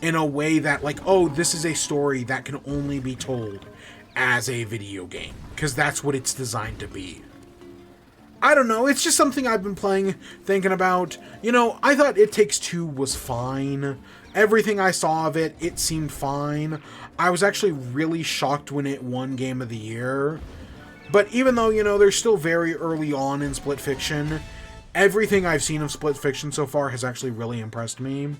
in a way that like, oh, this is a story that can only be told as a video game, because that's what it's designed to be. I don't know, it's just something I've been playing, thinking about. You know, I thought It Takes Two was fine. Everything I saw of it, it seemed fine. I was actually really shocked when it won Game of the Year. But even though, you know, they're still very early on in Split Fiction, everything I've seen of Split Fiction so far has actually really impressed me.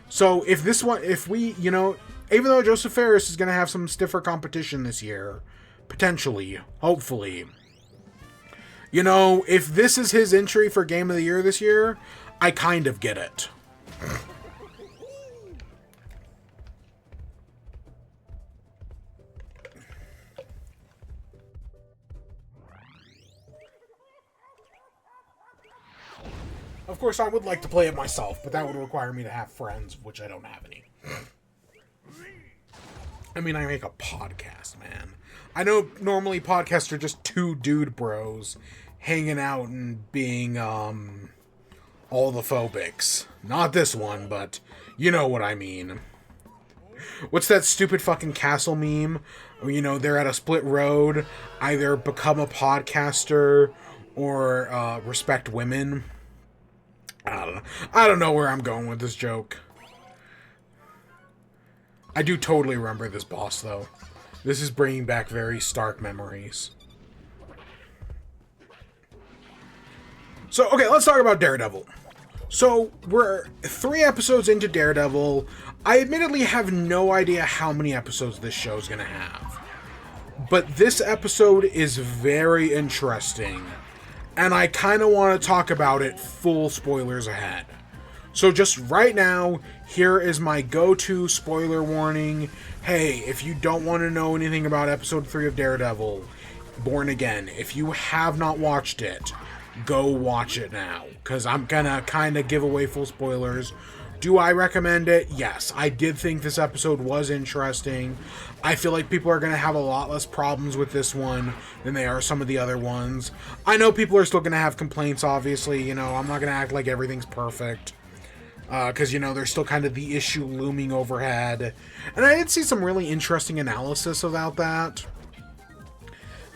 So if we, you know, even though Joseph Fares is going to have some stiffer competition this year, potentially, hopefully, you know, if this is his entry for Game of the Year this year, I kind of get it. Of course, I would like to play it myself, but that would require me to have friends, which I don't have any. I mean, I make a podcast, man. I know normally podcasts are just 2 dude bros hanging out and being, all the phobics. Not this one, but you know what I mean. What's that stupid fucking castle meme? You know, they're at a split road, either become a podcaster or respect women. I don't know. I don't know where I'm going with this joke. I do totally remember this boss, though. This is bringing back very stark memories. So, okay, let's talk about Daredevil. So, we're 3 episodes into Daredevil. I admittedly have no idea how many episodes this show is going to have. But this episode is very interesting. And I kind of want to talk about it full spoilers ahead. So just right now, here is my go-to spoiler warning. Hey, if you don't want to know anything about episode 3 of Daredevil, Born Again, if you have not watched it, go watch it now. Because I'm going to kind of give away full spoilers. Do I recommend it? Yes. I did think this episode was interesting. I feel like people are going to have a lot less problems with this one than they are some of the other ones. I know people are still going to have complaints, obviously. You know, I'm not going to act like everything's perfect. Because, you know, there's still kind of the issue looming overhead. And I did see some really interesting analysis about that.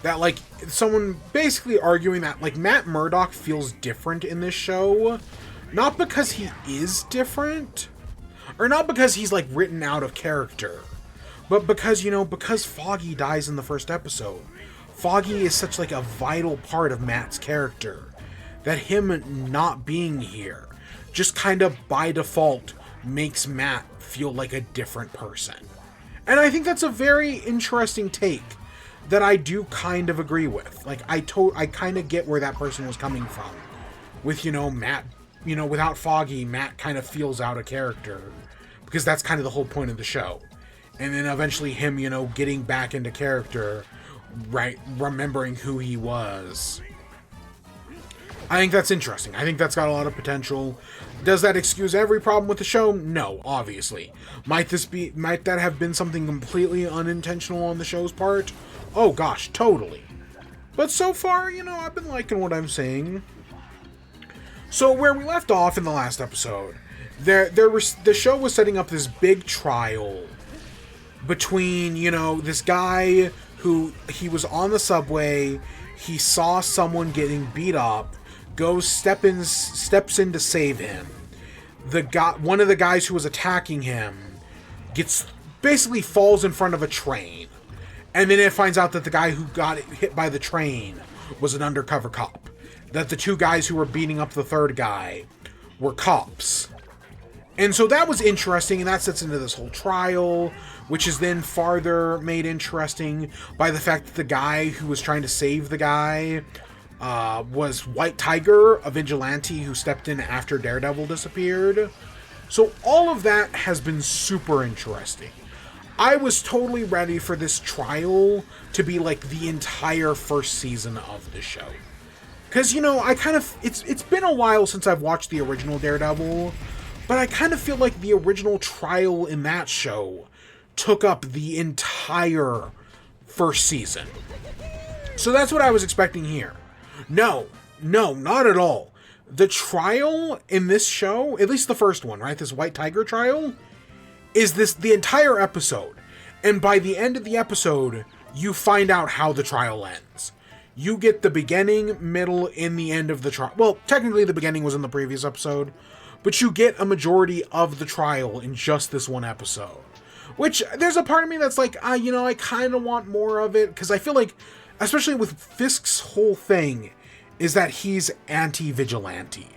That, like, someone basically arguing that, like, Matt Murdock feels different in this show. Not because he is different. Or not because he's, like, written out of character. But because, you know, because Foggy dies in the first episode. Foggy is such, like, a vital part of Matt's character. That him not being here just kind of by default makes Matt feel like a different person. And I think that's a very interesting take that I do kind of agree with. Like, I kind of get where that person was coming from. With, you know, Matt, you know, without Foggy, Matt kind of feels out of character. Because that's kind of the whole point of the show. And then eventually him, you know, getting back into character, right, remembering who he was. I think that's interesting. I think that's got a lot of potential. Does that excuse every problem with the show? No, obviously. Might that have been something completely unintentional on the show's part? Oh gosh, totally. But so far, you know, I've been liking what I'm seeing. So where we left off in the last episode, the show was setting up this big trial between, you know, this guy who, he was on the subway, he saw someone getting beat up, steps in to save him. One of the guys who was attacking him basically falls in front of a train. And then it finds out that the guy who got hit by the train was an undercover cop. That the 2 guys who were beating up the 3rd guy were cops. And so that was interesting, and that sets into this whole trial, which is then farther made interesting by the fact that the guy who was trying to save the guy was White Tiger, a vigilante who stepped in after Daredevil disappeared. So all of that has been super interesting. I was totally ready for this trial to be like the entire first season of the show. Because, you know, it's been a while since I've watched the original Daredevil, but I kind of feel like the original trial in that show took up the entire first season. So that's what I was expecting here. No, not at all. The trial in this show, at least the first one, right? This White Tiger trial, is the entire episode. And by the end of the episode, you find out how the trial ends. You get the beginning, middle, and the end of the trial. Well, technically the beginning was in the previous episode, but you get a majority of the trial in just this one episode. Which, there's a part of me that's like, you know, I kind of want more of it, because I feel like, especially with Fisk's whole thing, is that he's anti-vigilante.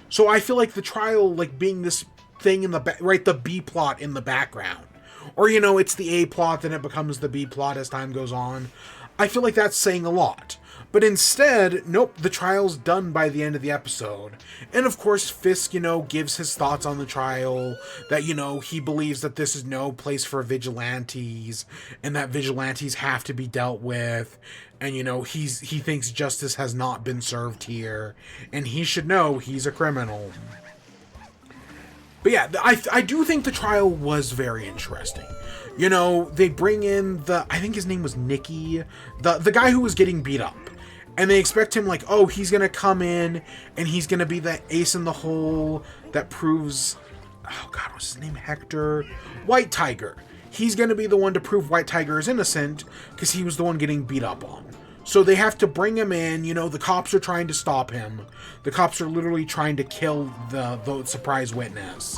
So I feel like the trial, like, being this thing in the right, the B plot in the background. Or, you know, it's the A plot, then it becomes the B plot as time goes on. I feel like that's saying a lot. But instead, nope, the trial's done by the end of the episode. And of course, Fisk, you know, gives his thoughts on the trial, that, you know, he believes that this is no place for vigilantes, and that vigilantes have to be dealt with, and, you know, he thinks justice has not been served here, and he should know he's a criminal. But yeah, I do think the trial was very interesting. You know, they bring in I think his name was Nicky, the guy who was getting beat up. And they expect him like, oh, he's going to come in and he's going to be the ace in the hole that proves, oh God, what's his name? Hector? White Tiger. He's going to be the one to prove White Tiger is innocent because he was the one getting beat up on. So they have to bring him in. You know, the cops are trying to stop him. The cops are literally trying to kill the surprise witness.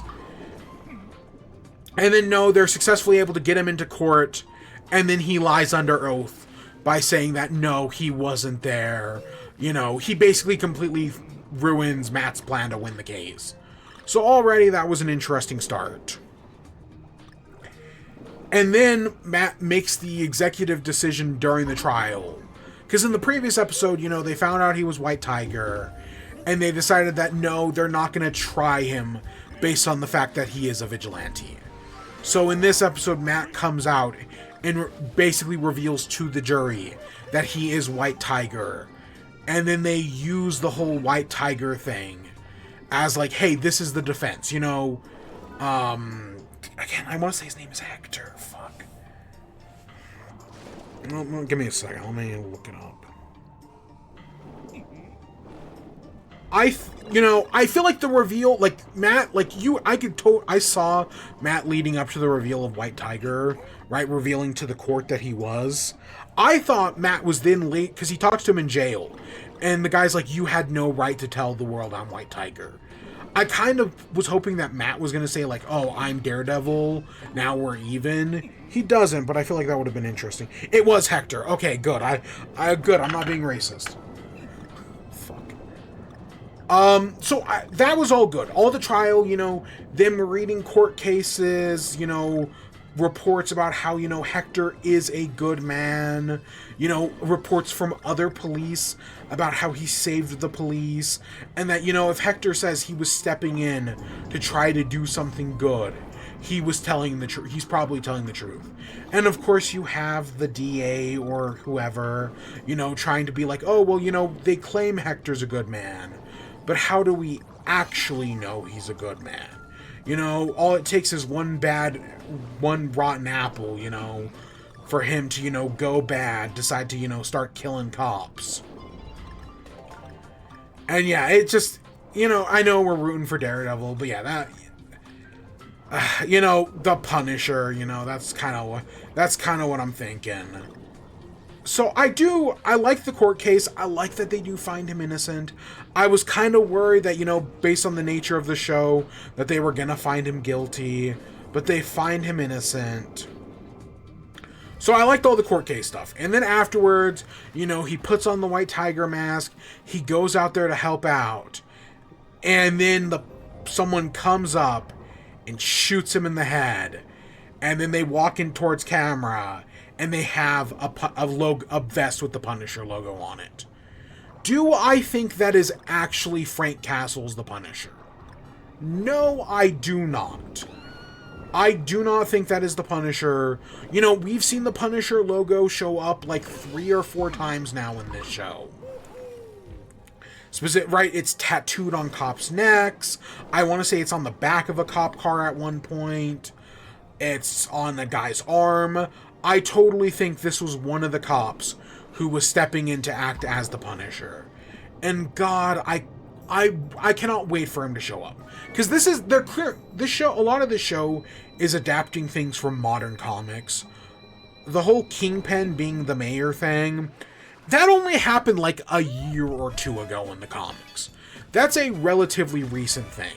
And then, no, they're successfully able to get him into court. And then he lies under oath by saying that, no, he wasn't there. You know, he basically completely ruins Matt's plan to win the case. So already that was an interesting start. And then Matt makes the executive decision during the trial. Because in the previous episode, you know, they found out he was White Tiger. And they decided that, no, they're not going to try him based on the fact that he is a vigilante. So in this episode, Matt comes out and basically reveals to the jury that he is White Tiger. And then they use the whole White Tiger thing as like, hey, this is the defense. You know, again, I want to say his name is Hector. Fuck. No, give me a second. Let me look it up. I feel like the reveal, like, Matt, like, I saw Matt leading up to the reveal of White Tiger, right, revealing to the court that he was. I thought Matt was then late, because he talks to him in jail, and the guy's like, you had no right to tell the world I'm White Tiger. I kind of was hoping that Matt was going to say, like, oh, I'm Daredevil, now we're even. He doesn't, but I feel like that would have been interesting. It was Hector. Okay, good. Good, I'm not being racist. So that was all good. All the trial, you know, them reading court cases, you know, reports about how, you know, Hector is a good man, you know, reports from other police about how he saved the police, and that, you know, if Hector says he was stepping in to try to do something good, he was telling the truth. He's probably telling the truth. And of course you have the DA or whoever, you know, trying to be like, oh, well, you know, they claim Hector's a good man. But how do we actually know he's a good man? You know, all it takes is one rotten apple, you know, for him to, you know, go bad, decide to, you know, start killing cops. And yeah, it just, you know, I know we're rooting for Daredevil, but yeah, that, you know, the Punisher, you know, that's kind of what I'm thinking. So I like the court case. I like that they do find him innocent. I was kind of worried that, you know, based on the nature of the show, that they were going to find him guilty, but they find him innocent. So I liked all the court case stuff. And then afterwards, you know, he puts on the White Tiger mask. He goes out there to help out. And then someone comes up and shoots him in the head. And then they walk in towards camera. And they have a vest with the Punisher logo on it. Do I think that is actually Frank Castle's The Punisher? No, I do not. I do not think that is the Punisher. You know, we've seen the Punisher logo show up like 3 or 4 times now in this show. Right, it's tattooed on cops' necks. I want to say it's on the back of a cop car at one point. It's on a guy's arm. I totally think this was one of the cops who was stepping in to act as the Punisher. And God, I cannot wait for him to show up. Because a lot of this show is adapting things from modern comics. The whole Kingpin being the mayor thing, that only happened like a year or 2 ago in the comics. That's a relatively recent thing.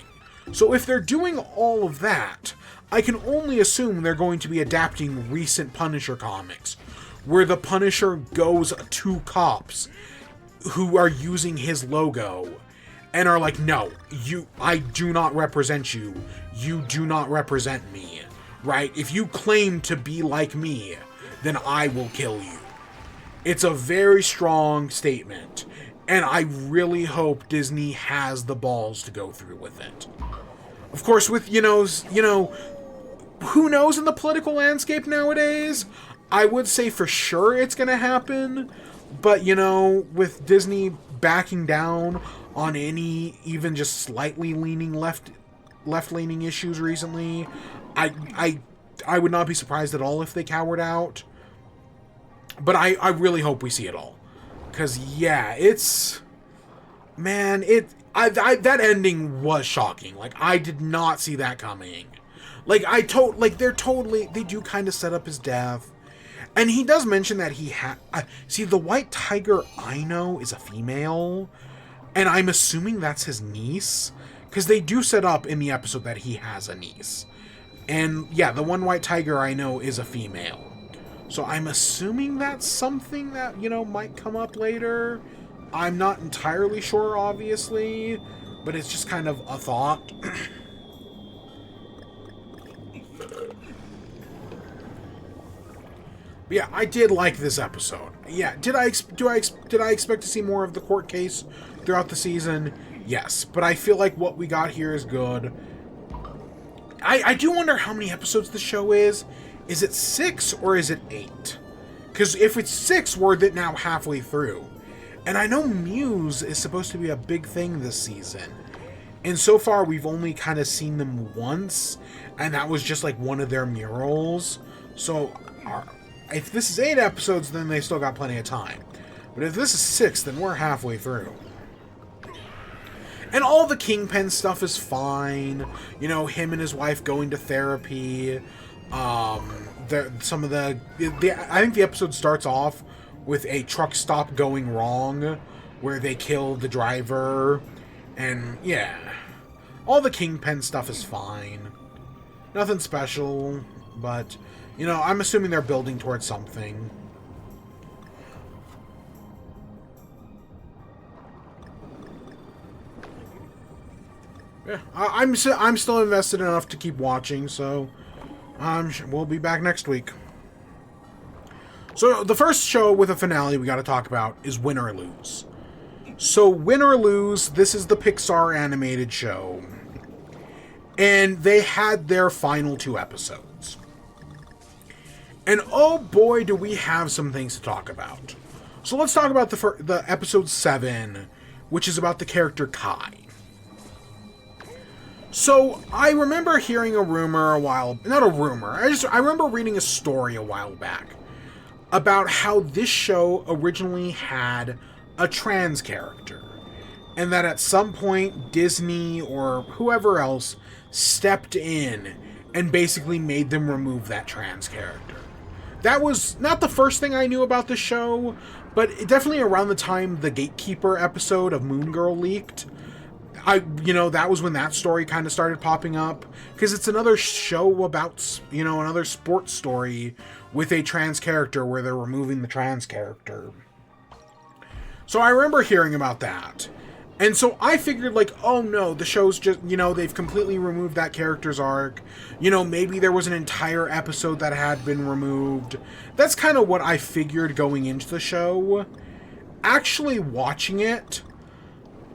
So if they're doing all of that, I can only assume they're going to be adapting recent Punisher comics, where the Punisher goes to cops who are using his logo and are like, no, I do not represent you. You do not represent me, right? If you claim to be like me, then I will kill you. It's a very strong statement, and I really hope Disney has the balls to go through with it. Of course, with, you know, who knows in the political landscape nowadays? I would say for sure it's going to happen. But, you know, with Disney backing down on any even just slightly leaning left-leaning issues recently, I would not be surprised at all if they cowered out. But I really hope we see it all. Cause yeah, it's man, that ending was shocking. Like I did not see that coming. Like they do kind of set up his death. And he does mention that he see, the white tiger I know is a female, and I'm assuming that's his niece, because they do set up in the episode that he has a niece. And yeah, the one white tiger I know is a female. So I'm assuming that's something that, might come up later. I'm not entirely sure, obviously, but it's just kind of a thought. But yeah, I did like this episode. Yeah, did I expect to see more of the court case throughout the season? Yes, but I feel like what we got here is good. I do wonder how many episodes the show is. Is it 6 or is it 8? Because if it's 6, we're now halfway through. And I know Muse is supposed to be a big thing this season. And so far, we've only kind of seen them once. And that was just like one of their murals. So if this is 8 episodes, then they still got plenty of time. But if this is 6, then we're halfway through. And all the Kingpin stuff is fine. Him and his wife going to therapy. I think the episode starts off with a truck stop going wrong, where they kill the driver. And yeah, all the Kingpin stuff is fine. Nothing special, but, I'm assuming they're building towards something. Yeah, I'm still invested enough to keep watching, so we'll be back next week. So the first show with a finale we got to talk about is Win or Lose. So Win or Lose, this is the Pixar animated show, and they had their final 2 episodes. And oh boy, do we have some things to talk about. So let's talk about the episode 7, which is about the character Kai. So, I remember hearing a rumor not a rumor, I remember reading a story a while back about how this show originally had a trans character, and that at some point Disney or whoever else stepped in and basically made them remove that trans character. That was not the first thing I knew about the show, but definitely around the time the Gatekeeper episode of Moon Girl leaked, that was when that story kind of started popping up, because it's another show about, another sports story with a trans character where they're removing the trans character. So I remember hearing about that. And so I figured, oh no, the show's just, they've completely removed that character's arc. Maybe there was an entire episode that had been removed. That's kind of what I figured going into the show. Actually watching it,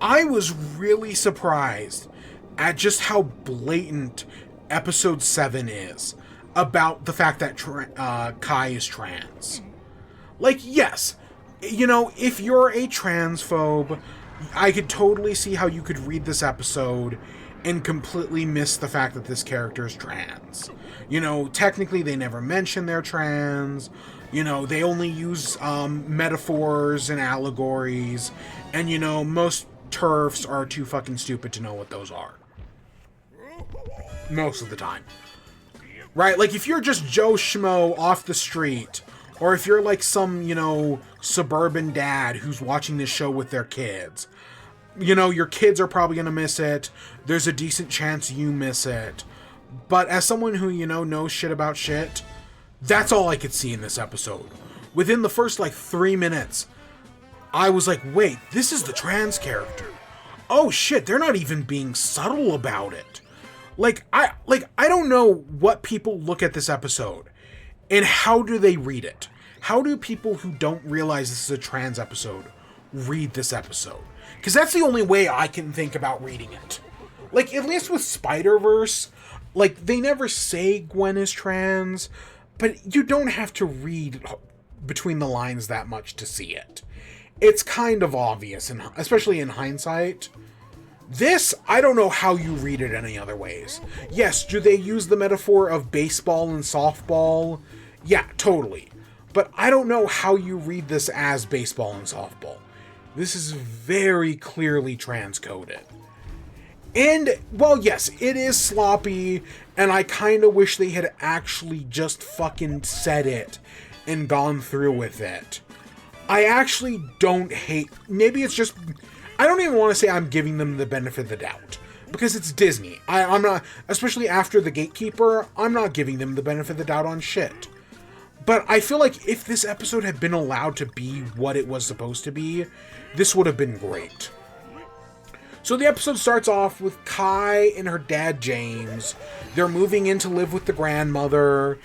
I was really surprised at just how blatant episode 7 is about the fact that Kai is trans. Yes, if you're a transphobe, I could totally see how you could read this episode and completely miss the fact that this character is trans. Technically they never mention they're trans. They only use metaphors and allegories, and most TERFs are too fucking stupid to know what those are. Most of the time. Right? If you're just Joe Schmo off the street, or if you're some, suburban dad who's watching this show with their kids, your kids are probably going to miss it. There's a decent chance you miss it. But as someone who, knows shit about shit, that's all I could see in this episode. Within the first, 3 minutes, I was like, wait, this is the trans character. Oh shit, they're not even being subtle about it. I don't know what people look at this episode and how do they read it? How do people who don't realize this is a trans episode read this episode? Because that's the only way I can think about reading it. At least with Spider-Verse, they never say Gwen is trans, but you don't have to read between the lines that much to see it. It's kind of obvious, especially in hindsight. This, I don't know how you read it any other ways. Yes, do they use the metaphor of baseball and softball? Yeah, totally. But I don't know how you read this as baseball and softball. This is very clearly transcoded. And, well, yes, it is sloppy, and I kind of wish they had actually just fucking said it and gone through with it. I actually don't hate... Maybe it's just... I don't even want to say I'm giving them the benefit of the doubt. Because it's Disney. I'm not... Especially after The Gatekeeper, I'm not giving them the benefit of the doubt on shit. But I feel like if this episode had been allowed to be what it was supposed to be, this would have been great. So the episode starts off with Kai and her dad, James. They're moving in to live with the grandmother.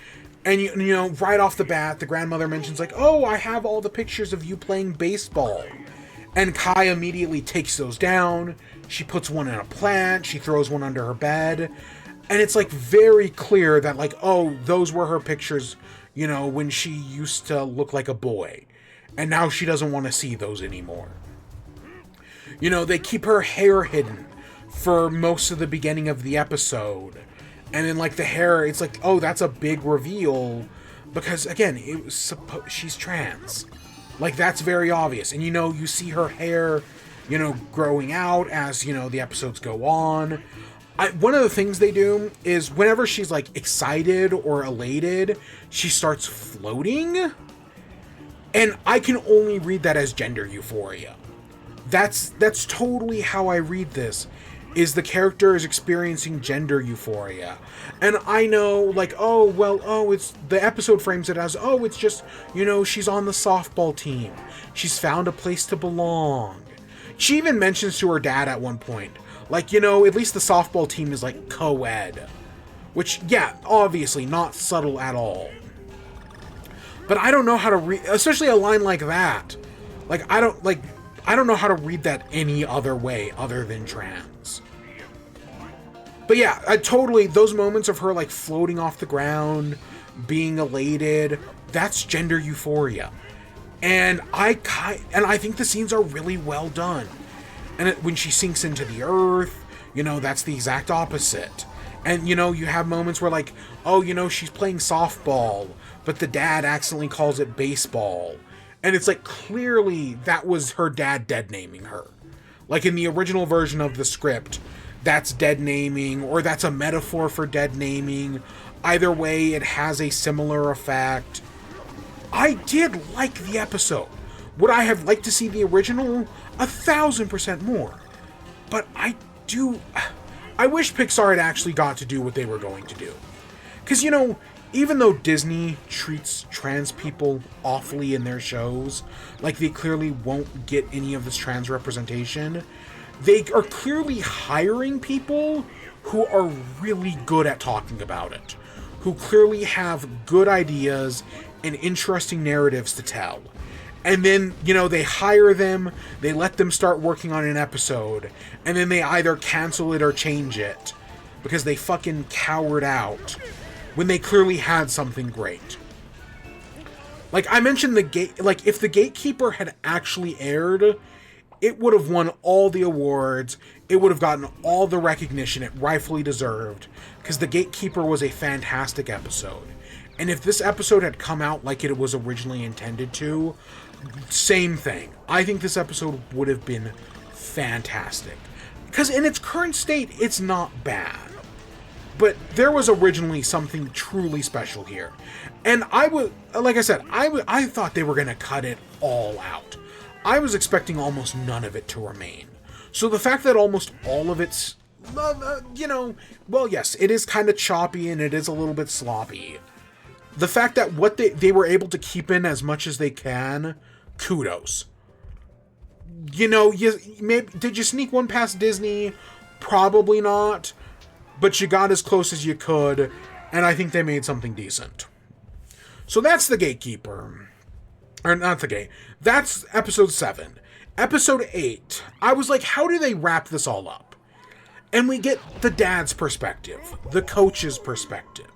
And, you know, right off the bat, the grandmother mentions, like, oh, I have all the pictures of you playing baseball. And Kai immediately takes those down. She puts one in a plant. She throws one under her bed. And it's, like, very clear that, like, oh, those were her pictures, you know, when she used to look like a boy. And now she doesn't want to see those anymore. You know, they keep her hair hidden for most of the beginning of the episode. And then, like, the hair, it's like, oh, that's a big reveal. Because, again, it was she's trans. Like, that's very obvious. And, you know, you see her hair, you know, growing out as, you know, the episodes go on. One of the things they do is whenever she's, like, excited or elated, she starts floating. And I can only read that as gender euphoria. That's totally how I read this, is the character is experiencing gender euphoria. And I know, like, oh, well, oh, it's, the episode frames it as, oh, it's just, you know, she's on the softball team. She's found a place to belong. She even mentions to her dad at one point, like, you know, at least the softball team is, like, co-ed. Which, yeah, obviously not subtle at all. But I don't know how to read, especially a line like that. Like, I don't know how to read that any other way other than trans. But yeah, totally, those moments of her, like, floating off the ground, being elated, that's gender euphoria. And I think the scenes are really well done. And when she sinks into the earth, you know, that's the exact opposite. And, you know, you have moments where, like, oh, you know, she's playing softball, but the dad accidentally calls it baseball. And it's like, clearly that was her dad dead naming her. Like in the original version of the script, that's dead naming, or that's a metaphor for dead naming. Either way, it has a similar effect. I did like the episode. Would I have liked to see the original? 1,000% more. But I wish Pixar had actually got to do what they were going to do. Because, you know, even though Disney treats trans people awfully in their shows, like they clearly won't get any of this trans representation, they are clearly hiring people who are really good at talking about it, who clearly have good ideas and interesting narratives to tell. And then, you know, they hire them, they let them start working on an episode, and then they either cancel it or change it because they fucking cowered out when they clearly had something great. Like, I mentioned if the Gatekeeper had actually aired, it would have won all the awards, it would have gotten all the recognition it rightfully deserved, because the Gatekeeper was a fantastic episode. And if this episode had come out like it was originally intended to, same thing. I think this episode would have been fantastic. Because in its current state, it's not bad. But there was originally something truly special here. And like I said, I thought they were going to cut it all out. I was expecting almost none of it to remain. So the fact that almost all of it's, you know, well, yes, it is kind of choppy and it is a little bit sloppy. The fact that what they were able to keep in as much as they can, kudos. You know, did you sneak one past Disney? Probably not. But you got as close as you could, and I think they made something decent. So that's the Gatekeeper. Or not the Gate. That's episode 7. Episode 8. I was like, how do they wrap this all up? And we get the dad's perspective. The coach's perspective.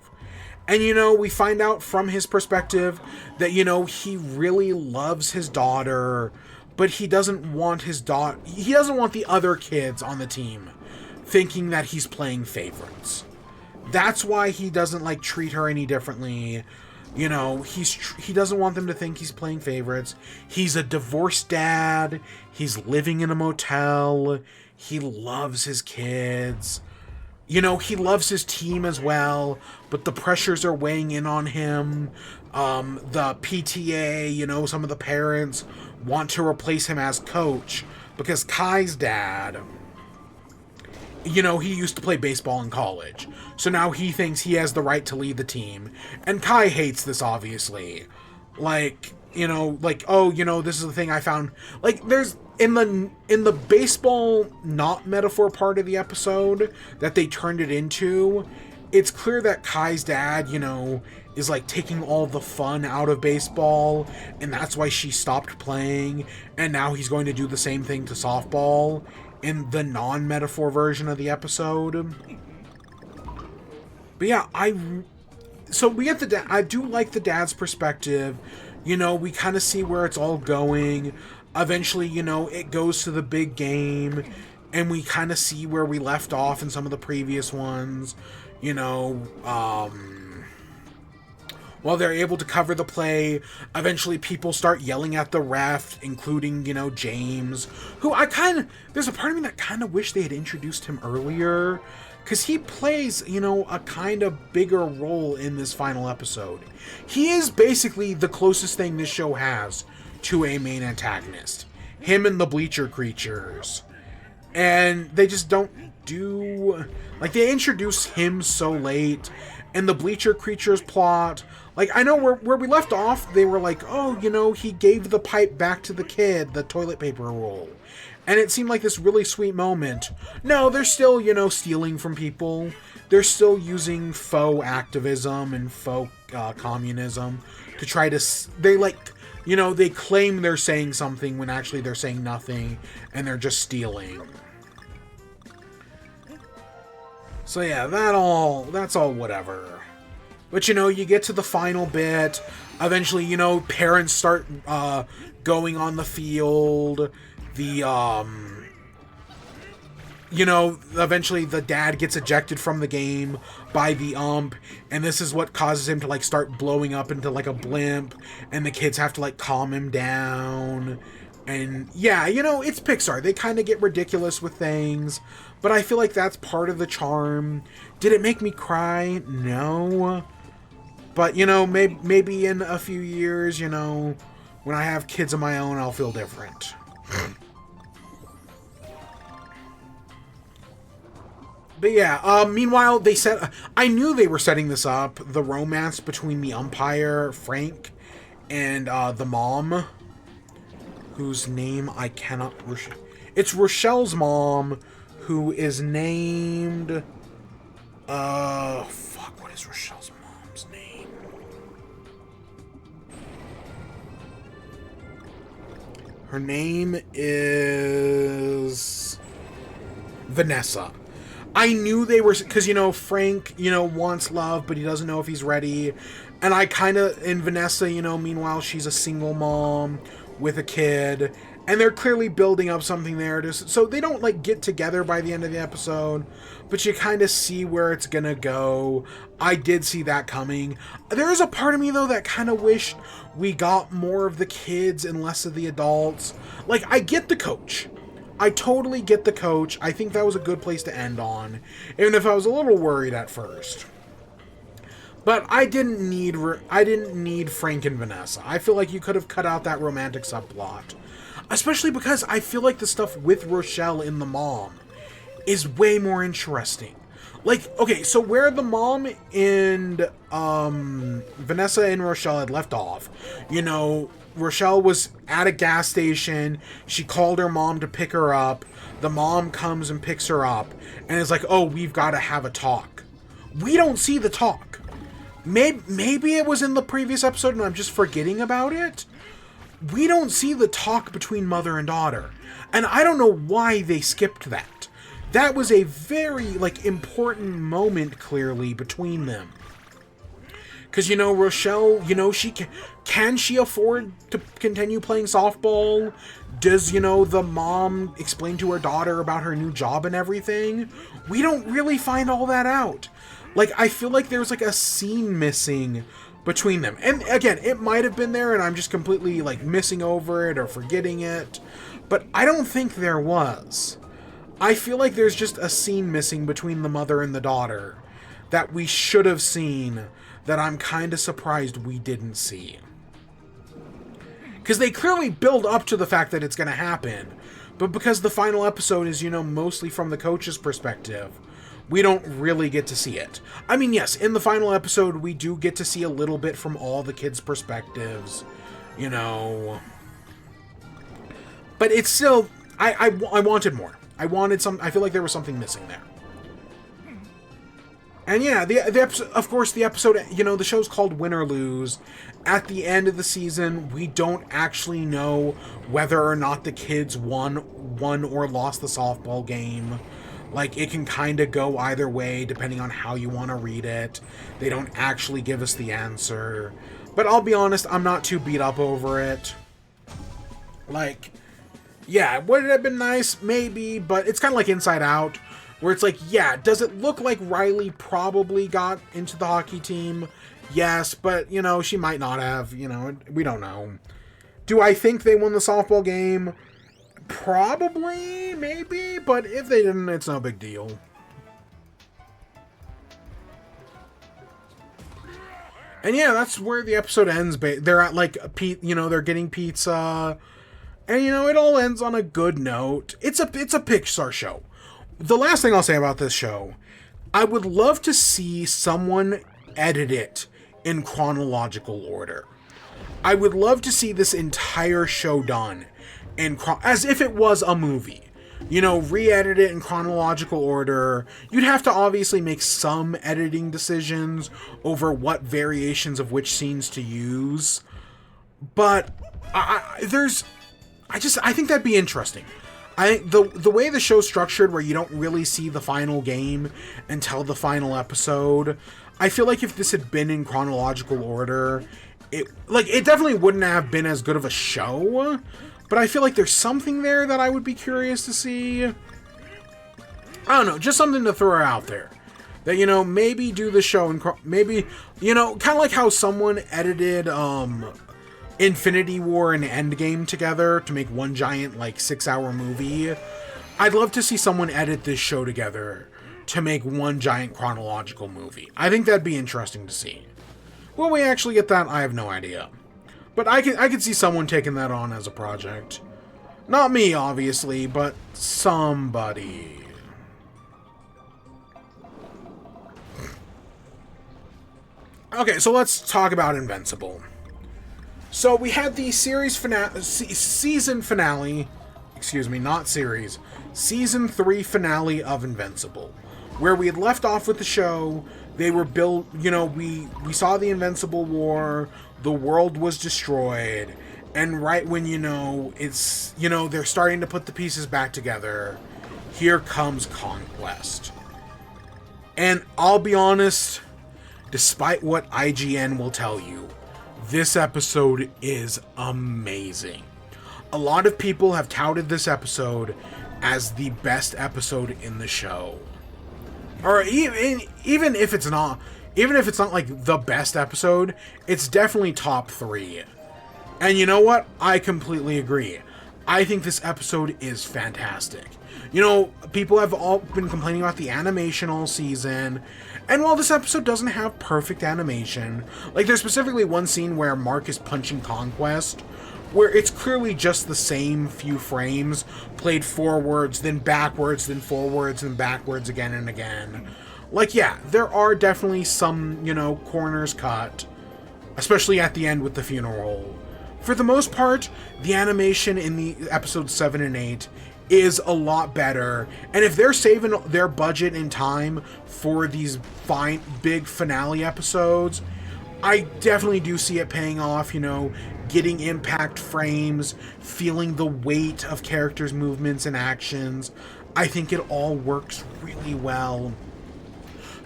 And, you know, we find out from his perspective that, you know, he really loves his daughter, but he doesn't want he doesn't want the other kids on the team thinking that he's playing favorites. That's why he doesn't, like, treat her any differently. You know, he doesn't want them to think he's playing favorites. He's a divorced dad. He's living in a motel. He loves his kids. You know, he loves his team as well, but the pressures are weighing in on him. The PTA, you know, some of the parents want to replace him as coach because Kai's dad, you know, he used to play baseball in college. So now he thinks he has the right to lead the team. And Kai hates this, obviously. Like, you know, like, oh, you know, this is the thing I found. Like, there's, in the baseball not metaphor part of the episode that they turned it into, it's clear that Kai's dad, you know, is like taking all the fun out of baseball, and that's why she stopped playing, and now he's going to do the same thing to softball in the non-metaphor version of the episode. But yeah, so we get the I do like the dad's perspective. You know, we kind of see where it's all going. Eventually, you know, it goes to the big game, and we kind of see where we left off in some of the previous ones. You know, while they're able to cover the play, eventually people start yelling at the ref, including, you know, James, who there's a part of me that kind of wish they had introduced him earlier, because he plays, you know, a kind of bigger role in this final episode. He is basically the closest thing this show has to a main antagonist. Him and the Bleacher Creatures. And they just don't do... Like, they introduce him so late, and the Bleacher Creatures plot... Like, I know where we left off, they were like, oh, you know, he gave the pipe back to the kid, the toilet paper roll. And it seemed like this really sweet moment. No, they're still, you know, stealing from people. They're still using faux activism and faux communism to try to... They, like, you know, they claim they're saying something when actually they're saying nothing, and they're just stealing. So yeah, that's all whatever. But, you know, you get to the final bit. Eventually, you know, parents start going on the field. You know, eventually the dad gets ejected from the game by the ump, and this is what causes him to, like, start blowing up into, like, a blimp, and the kids have to, like, calm him down. And, yeah, you know, it's Pixar. They kind of get ridiculous with things, but I feel like that's part of the charm. Did it make me cry? No. But, you know, maybe in a few years, you know, when I have kids of my own, I'll feel different. But yeah, meanwhile, I knew they were setting this up, the romance between the umpire, Frank, and the mom, whose name I cannot... It's Rochelle's mom, who is named... Fuck, what is Rochelle's mom's name? Her name is... Vanessa. I knew they were... Because, you know, Frank, you know, wants love, but he doesn't know if he's ready. And I kind of... And Vanessa, you know, meanwhile, she's a single mom with a kid. And they're clearly building up something there. So they don't, like, get together by the end of the episode. But you kind of see where it's gonna go. I did see that coming. There is a part of me, though, that kind of wished we got more of the kids and less of the adults. Like, I get the coach. I totally get the coach. I think that was a good place to end on, even if I was a little worried at first. But I didn't need Frank and Vanessa. I feel like you could have cut out that romantic subplot, especially because I feel like the stuff with Rochelle and the mom is way more interesting. Like, okay, so where the mom and Vanessa and Rochelle had left off, you know, Rochelle was at a gas station. She called her mom to pick her up. The mom comes and picks her up and is like, oh, we've got to have a talk. We don't see the talk. Maybe it was in the previous episode and I'm just forgetting about it. We don't see the talk between mother and daughter. And I don't know why they skipped that. That was a very, like, important moment, clearly, between them. Because, you know, Rochelle, you know, can she afford to continue playing softball? Does, you know, the mom explain to her daughter about her new job and everything? We don't really find all that out. Like, I feel like there's, like, a scene missing between them. And again, it might have been there and I'm just completely like missing over it or forgetting it, but I don't think there was. I feel like there's just a scene missing between the mother and the daughter that we should have seen, that I'm kind of surprised we didn't see. Because they clearly build up to the fact that it's going to happen, but because the final episode is, you know, mostly from the coach's perspective, we don't really get to see it. I mean, yes, in the final episode, we do get to see a little bit from all the kids' perspectives, you know. But it's still, I wanted more. I feel like there was something missing there. And yeah, the episode, of course, the episode, you know, the show's called Win or Lose. At the end of the season, we don't actually know whether or not the kids won or lost the softball game. Like, it can kind of go either way, depending on how you want to read it. They don't actually give us the answer. But I'll be honest, I'm not too beat up over it. Like, yeah, would it have been nice? Maybe, but it's kind of like Inside Out, where it's like, yeah, does it look like Riley probably got into the hockey team? Yes, but, you know, she might not have, you know, we don't know. Do I think they won the softball game? Probably, maybe, but if they didn't, it's no big deal. And yeah, that's where the episode ends. They're at, like, you know, they're getting pizza. And, you know, it all ends on a good note. It's a Pixar show. The last thing I'll say about this show, I would love to see someone edit it in chronological order. I would love to see this entire show done as if it was a movie. You know, re-edit it in chronological order. You'd have to obviously make some editing decisions over what variations of which scenes to use. But I think that'd be interesting. The way the show's structured, where you don't really see the final game until the final episode, I feel like if this had been in chronological order, it definitely wouldn't have been as good of a show. But I feel like there's something there that I would be curious to see. I don't know, just something to throw out there. That, you know, maybe do the show in maybe, you know, kind of like how someone edited Infinity War and Endgame together to make one giant, like, 6-hour movie. I'd love to see someone edit this show together to make one giant chronological movie. I think that'd be interesting to see. Will we actually get that? I have no idea. But I could see someone taking that on as a project. Not me, obviously, but somebody. Okay, so let's talk about Invincible. So we had the season finale, excuse me, not series, season 3 finale of Invincible, where we had left off with the show. They were built, you know, we saw the Invincible War, the world was destroyed, and right when, you know, it's, you know, they're starting to put the pieces back together, here comes Conquest. And I'll be honest, despite what IGN will tell you, this episode is amazing. A lot of people have touted this episode as the best episode in the show. Or even if it's not like the best episode, it's definitely top 3. And you know what? I completely agree. I think this episode is fantastic. You know, people have all been complaining about the animation all season, and while this episode doesn't have perfect animation, like there's specifically one scene where Mark is punching Conquest, where it's clearly just the same few frames, played forwards, then backwards, then forwards, and backwards again and again. Like, yeah, there are definitely some, you know, corners cut, especially at the end with the funeral. For the most part, the animation in the episodes 7 and 8 is a lot better, and if they're saving their budget and time for these fine, big finale episodes, I definitely do see it paying off, you know, getting impact frames, feeling the weight of characters' movements and actions. I think it all works really well.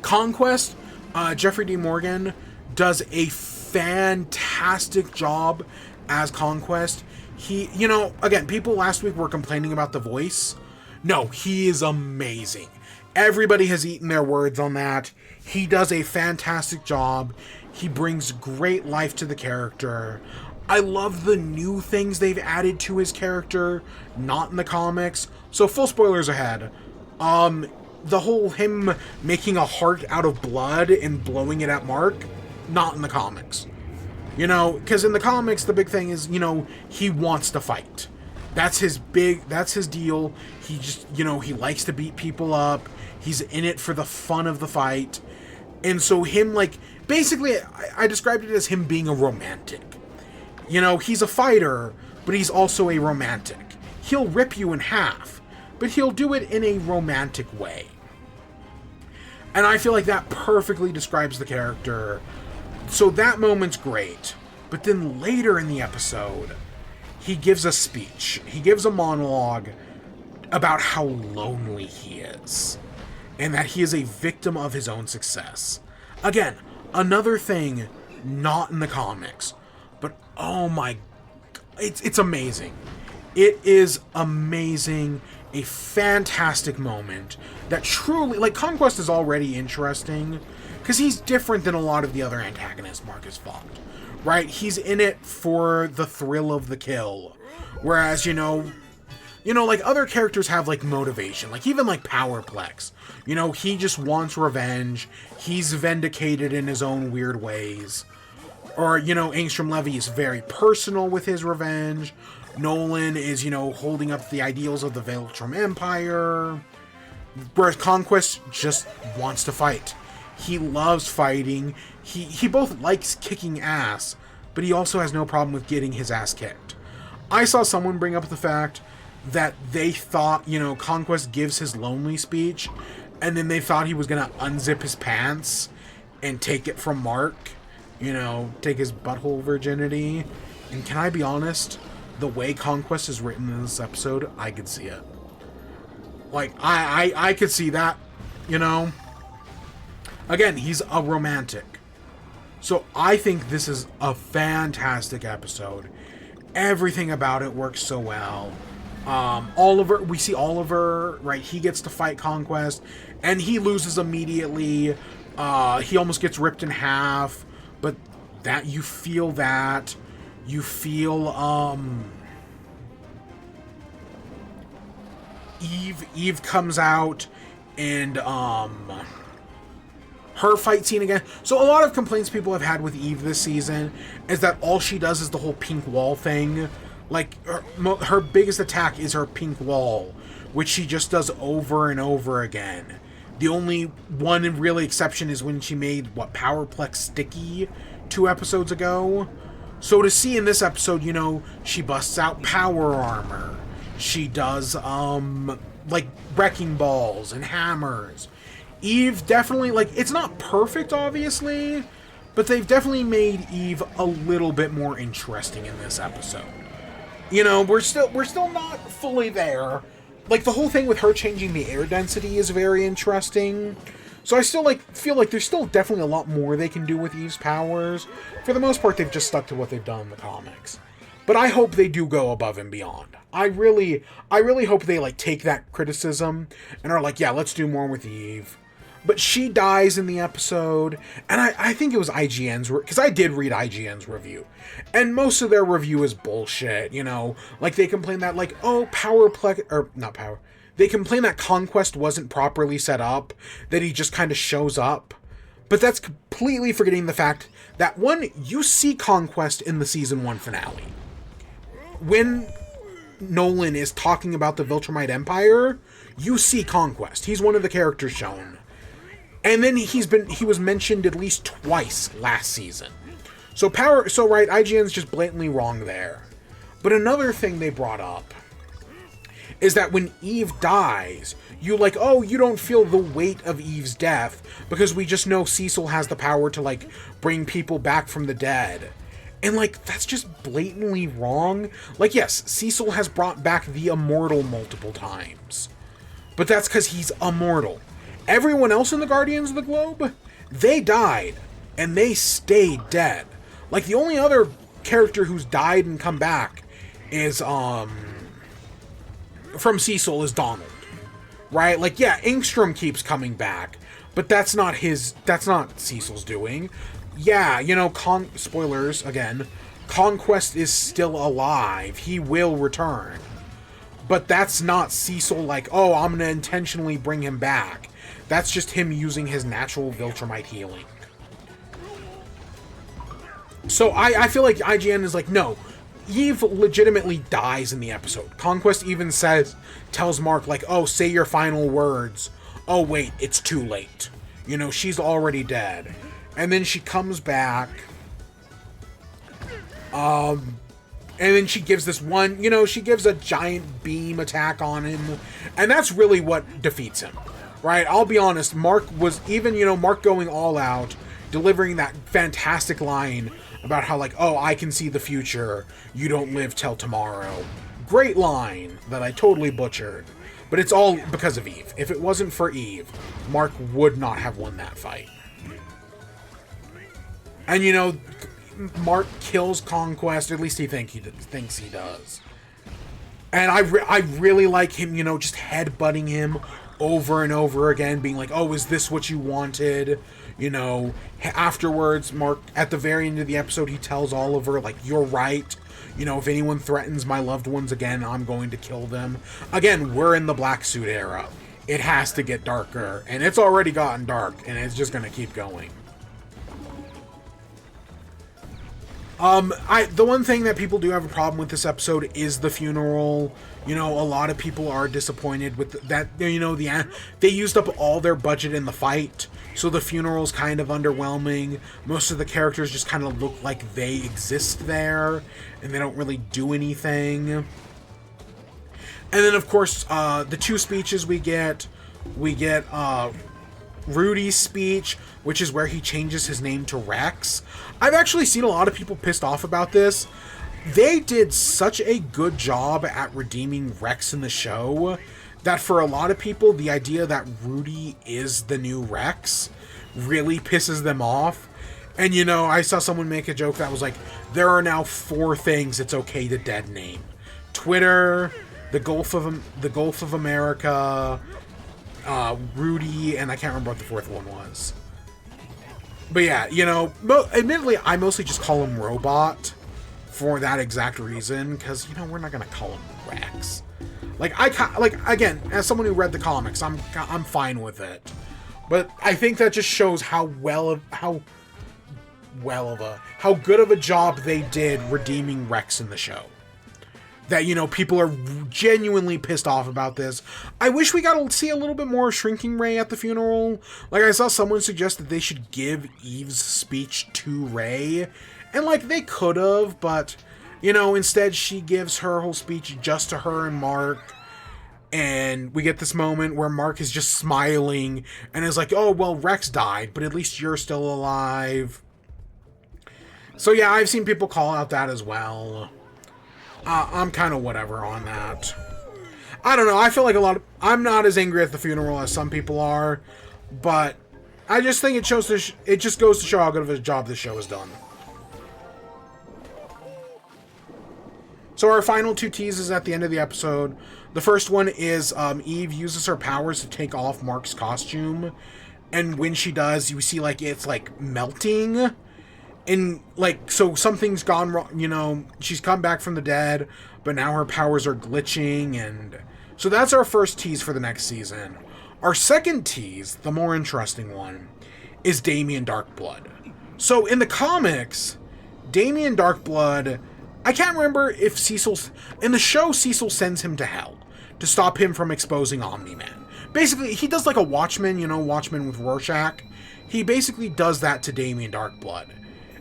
Conquest, Jeffrey D. Morgan does a fantastic job as Conquest. He, you know, again, people last week were complaining about the voice. No, he is amazing. Everybody has eaten their words on that. He does a fantastic job. He brings great life to the character. I love the new things they've added to his character, not in the comics. So full spoilers ahead. The whole him making a heart out of blood and blowing it at Mark, not in the comics. You know, because in the comics, the big thing is, you know, he wants to fight. That's his deal. He just, you know, he likes to beat people up. He's in it for the fun of the fight. And so him, like, basically, I described it as him being a romantic. You know, he's a fighter, but he's also a romantic. He'll rip you in half, but he'll do it in a romantic way. And I feel like that perfectly describes the character. So that moment's great. But then later in the episode, he gives a speech. He gives a monologue about how lonely he is. And that he is a victim of his own success. Again, another thing not in the comics. But oh my... It's amazing. It is amazing. A fantastic moment that truly... Like, Conquest is already interesting because he's different than a lot of the other antagonists Mark has fought. Right? He's in it for the thrill of the kill. Whereas, you know, like, other characters have, like, motivation. Like, even, like, Powerplex. You know, he just wants revenge. He's vindicated in his own weird ways. Or, you know, Angstrom Levy is very personal with his revenge. Nolan is, you know, holding up the ideals of the Veltrum Empire. Whereas Conquest just wants to fight. He loves fighting. He both likes kicking ass, but he also has no problem with getting his ass kicked. I saw someone bring up the fact that they thought, you know, Conquest gives his lonely speech, and then they thought he was going to unzip his pants and take it from Mark. You know, take his butthole virginity. And can I be honest? The way Conquest is written in this episode, I could see it. Like, I could see that, you know? Again, he's a romantic. So I think this is a fantastic episode. Everything about it works so well. We see Oliver, right? He gets to fight Conquest, and he loses immediately. He almost gets ripped in half, but that you feel that. You feel, Eve comes out, and, her fight scene again. So a lot of complaints people have had with Eve this season is that all she does is the whole pink wall thing. Like, her biggest attack is her pink wall, which she just does over and over again. The only one real exception is when she made, Powerplex sticky 2 episodes ago. So to see in this episode, you know, she busts out power armor. She does, like, wrecking balls and hammers. Eve definitely, like, it's not perfect, obviously, but they've definitely made Eve a little bit more interesting in this episode. You know, we're still not fully there. Like, the whole thing with her changing the air density is very interesting. So I still, feel like there's still definitely a lot more they can do with Eve's powers. For the most part, they've just stuck to what they've done in the comics. But I hope they do go above and beyond. I really hope they, take that criticism and are like, yeah, let's do more with Eve. But she dies in the episode, and I think it was IGN's, because I did read IGN's review, and most of their review is bullshit, you know, like, they complain that, they complain that Conquest wasn't properly set up, that he just kind of shows up, but that's completely forgetting the fact that, one, you see Conquest in the Season 1 finale. When Nolan is talking about the Viltrumite Empire, you see Conquest. He's one of the characters shown. And then he was mentioned at least twice last season. So right, IGN's just blatantly wrong there. But another thing they brought up is that when Eve dies, you don't feel the weight of Eve's death because we just know Cecil has the power to bring people back from the dead. And that's just blatantly wrong. Yes, Cecil has brought back the immortal multiple times. But that's because he's immortal. Everyone else in the Guardians of the Globe, they died, and they stayed dead. The only other character who's died and come back is, from Cecil is Donald. Right? Yeah, Angstrom keeps coming back, but that's not Cecil's doing. yeah, you know, spoilers again, Conquest is still alive. He will return. But that's not Cecil like, oh, I'm gonna intentionally bring him back. That's just him using his natural Viltrumite healing. So I feel like IGN is like, no, Eve legitimately dies in the episode. Conquest even tells Mark, like, oh, say your final words. Oh, wait, it's too late. You know, she's already dead. And then she comes back. And then she gives this one, you know, she gives a giant beam attack on him. And that's really what defeats him. Right? I'll be honest, Mark was even, you know, Mark going all out, delivering that fantastic line about how, like, oh, I can see the future. You don't live till tomorrow. Great line that I totally butchered. But it's all because of Eve. If it wasn't for Eve, Mark would not have won that fight. And, you know, Mark kills Conquest, or at least he thinks he does. And I really like him, you know, just headbutting him over and over again, being like, oh, is this what you wanted? You know, afterwards, Mark, at the very end of the episode, he tells Oliver, like, you're right. You know, if anyone threatens my loved ones again, I'm going to kill them. Again, we're in the black suit era. It has to get darker, and it's already gotten dark, and it's just going to keep going. The one thing that people do have a problem with this episode is the funeral. You know, a lot of people are disappointed with that. You know, they used up all their budget in the fight, so the funeral's kind of underwhelming. Most of the characters just kind of look like they exist there, and they don't really do anything. And then, of course, the two speeches we get Rudy's speech, which is where he changes his name to Rex. I've actually seen a lot of people pissed off about this. They did such a good job at redeeming Rex in the show that for a lot of people, the idea that Rudy is the new Rex really pisses them off. And, you know, I saw someone make a joke that was like, there are now 4 things it's okay to dead name. Twitter, the Gulf of America, Rudy, and I can't remember what the 4th one was. But yeah, you know, admittedly, I mostly just call him Robot for that exact reason, because, you know, we're not going to call him Rex. Like, again, as someone who read the comics, I'm fine with it. But I think that just shows how good of a job they did redeeming Rex in the show. That, you know, people are genuinely pissed off about this. I wish we got to see a little bit more Shrinking Ray at the funeral. Like, I saw someone suggest that they should give Eve's speech to Ray. And, like, they could have, but, you know, instead she gives her whole speech just to her and Mark. And we get this moment where Mark is just smiling and is like, oh, well, Rex died, but at least you're still alive. So, yeah, I've seen people call out that as well. I'm kind of whatever on that. I don't know. I feel like I'm not as angry at the funeral as some people are, but I just think it shows. It just goes to show how good of a job this show has done. So our final 2 teases at the end of the episode. The first one is Eve uses her powers to take off Mark's costume, and when she does, you see like it's like melting. And, like, so something's gone wrong, you know, she's come back from the dead, but now her powers are glitching, and so that's our first tease for the next season. Our second tease, the more interesting one, is Damien Darkblood. So, in the comics, Damien Darkblood, I can't remember if in the show, Cecil sends him to hell to stop him from exposing Omni-Man. Basically, he does like a Watchmen, you know, Watchmen with Rorschach. He basically does that to Damien Darkblood.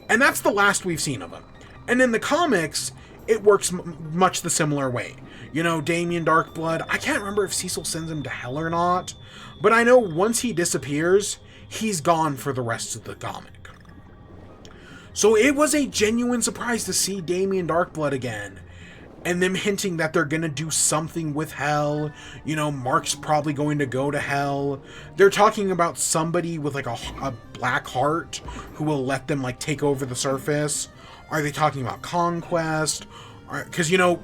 And that's the last we've seen of him. And in the comics, it works much the similar way. You know, Damien Darkblood, I can't remember if Cecil sends him to hell or not, but I know once he disappears, he's gone for the rest of the comic. So it was a genuine surprise to see Damien Darkblood again, and them hinting that they're gonna do something with hell. You know, Mark's probably going to go to hell. They're talking about somebody with like a black heart who will let them like take over the surface. Are they talking about Conquest? Because, you know,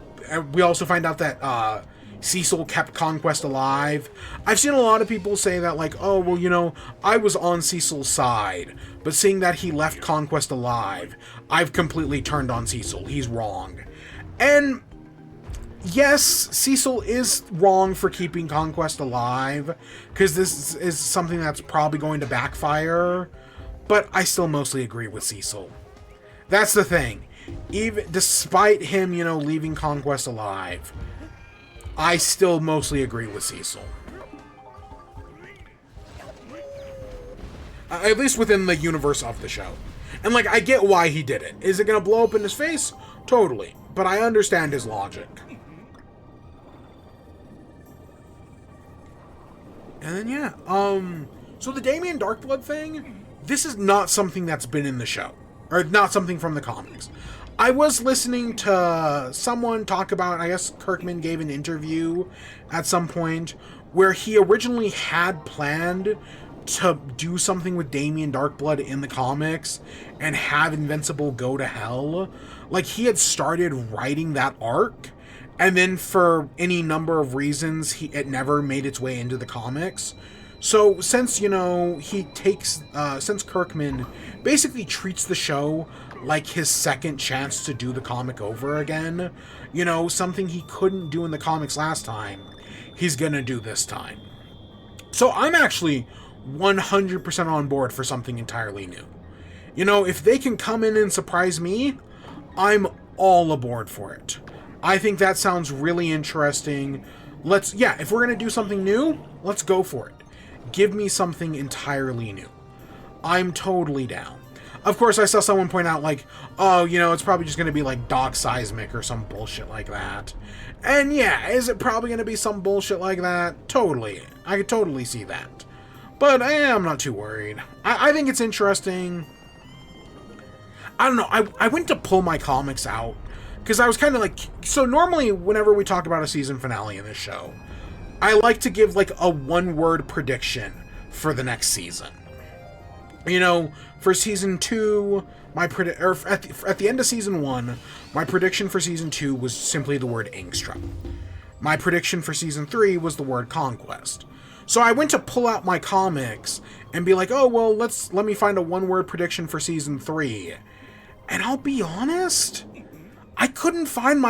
we also find out that Cecil kept Conquest alive. I've seen a lot of people say that, like, oh, well, you know, I was on Cecil's side, but seeing that he left Conquest alive, I've completely turned on Cecil. He's wrong. And yes, Cecil is wrong for keeping Conquest alive, because this is something that's probably going to backfire, but I still mostly agree with Cecil. That's the thing. Even despite him, you know, leaving Conquest alive, I still mostly agree with Cecil. At least within the universe of the show. And, like, I get why he did it. Is it going to blow up in his face? Totally. But I understand his logic. And then, yeah. So the Damien Darkblood thing, this is not something that's been in the show. Or not something from the comics. I was listening to someone talk about, I guess Kirkman gave an interview at some point, where he originally had planned to do something with Damien Darkblood in the comics and have Invincible go to hell. Like, he had started writing that arc, and then for any number of reasons, it never made its way into the comics. So since, you know, since Kirkman basically treats the show like his second chance to do the comic over again, you know, something he couldn't do in the comics last time, he's gonna do this time. So I'm actually 100% on board for something entirely new. You know, if they can come in and surprise me, I'm all aboard for it. I think that sounds really interesting. If we're gonna do something new, let's go for it. Give me something entirely new. I'm totally down. Of course, I saw someone point out, like, oh, you know, it's probably just going to be, like, Doc Seismic or some bullshit like that. And yeah, is it probably going to be some bullshit like that? Totally. I could totally see that. But I'm not too worried. I think it's interesting. I don't know. I went to pull my comics out because I was kind of like... So normally, whenever we talk about a season finale in this show, I like to give, like, a one-word prediction for the next season. You know, for season 2, at the end of season 1, my prediction for season 2 was simply the word Angstrom. My prediction for season 3 was the word Conquest. So I went to pull out my comics and be like, oh, well, let me find a one-word prediction for season 3. And I'll be honest, I couldn't find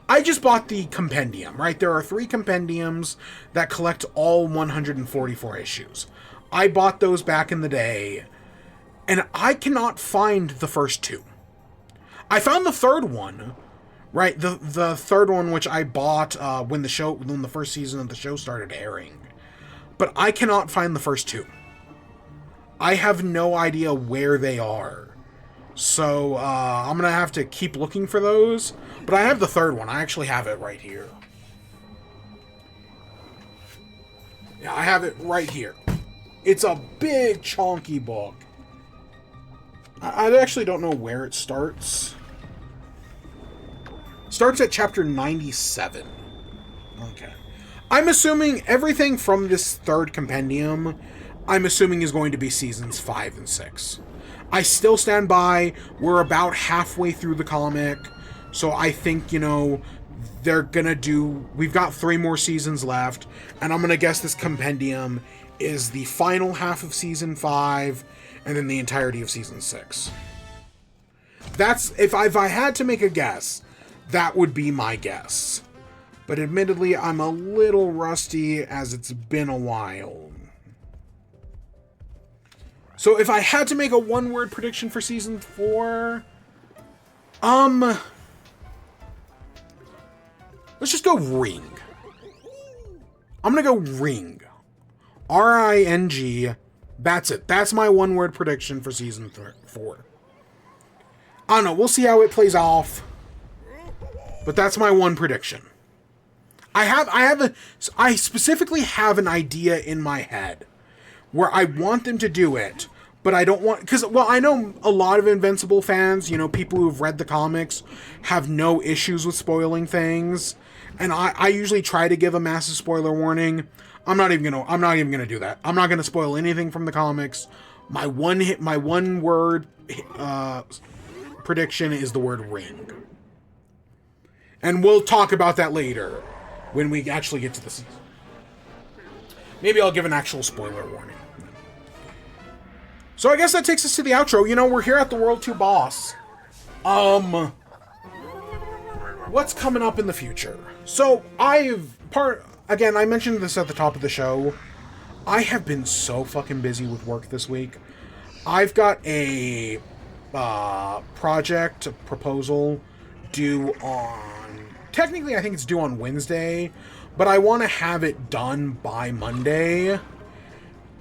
I just bought the compendium, right? There are 3 compendiums that collect all 144 issues. I bought those back in the day, and I cannot find the first 2. I found the third one, right? The third one, which I bought when the first season of the show started airing. But I cannot find the first 2. I have no idea where they are. So I'm going to have to keep looking for those. But I have the third one. I actually have it right here. Yeah, I have it right here. It's a big, chonky book. I actually don't know where it starts. Starts at chapter 97. Okay. I'm assuming everything from this third compendium, I'm assuming is going to be seasons 5 and 6. I still stand by, we're about halfway through the comic, so I think, you know, we've got 3 more seasons left, and I'm gonna guess this compendium is the final half of season 5, and then the entirety of season 6. That's, if I had to make a guess, that would be my guess. But admittedly, I'm a little rusty as it's been a while. So if I had to make a one-word prediction for season 4, let's just go ring. I'm gonna go ring. R-I-N-G. That's it. That's my one-word prediction for season 4. I don't know. We'll see how it plays off. But that's my one prediction. I specifically have an idea in my head where I want them to do it, but I don't want... Because, well, I know a lot of Invincible fans, you know, people who've read the comics, have no issues with spoiling things. And I usually try to give a massive spoiler warning. I'm not even gonna do that. I'm not gonna spoil anything from the comics. My one word prediction is the word ring. And we'll talk about that later. when we actually get to the season. Maybe I'll give an actual spoiler warning. So I guess that takes us to the outro. You know, we're here at the World 2 boss. What's coming up in the future? So again, I mentioned this at the top of the show. I have been so fucking busy with work this week. I've got a project proposal due on... Technically, I think it's due on Wednesday, but I want to have it done by Monday.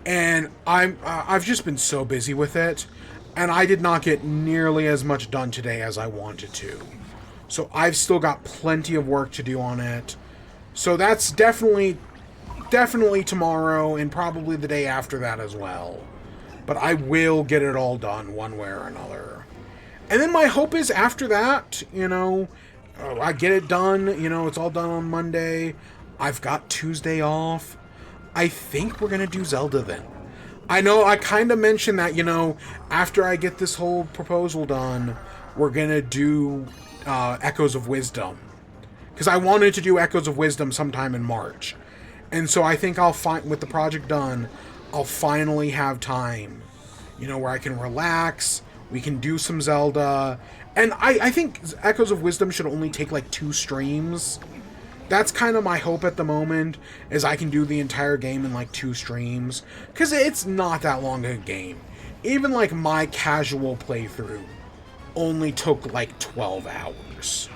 And I've just been so busy with it, and I did not get nearly as much done today as I wanted to. So I've still got plenty of work to do on it. So that's definitely tomorrow, and probably the day after that as well. But I will get it all done one way or another. And then my hope is after that, you know, I get it done, you know, it's all done on Monday. I've got Tuesday off. I think we're going to do Zelda then. I know I kind of mentioned that, you know, after I get this whole proposal done, we're going to do Echoes of Wisdom. Because I wanted to do Echoes of Wisdom sometime in March. And so I think with the project done, I'll finally have time, you know, where I can relax, we can do some Zelda, and I think Echoes of Wisdom should only take like 2 streams. That's kind of my hope at the moment, is I can do the entire game in like 2 streams, because it's not that long a game. Even like my casual playthrough only took like 12 hours.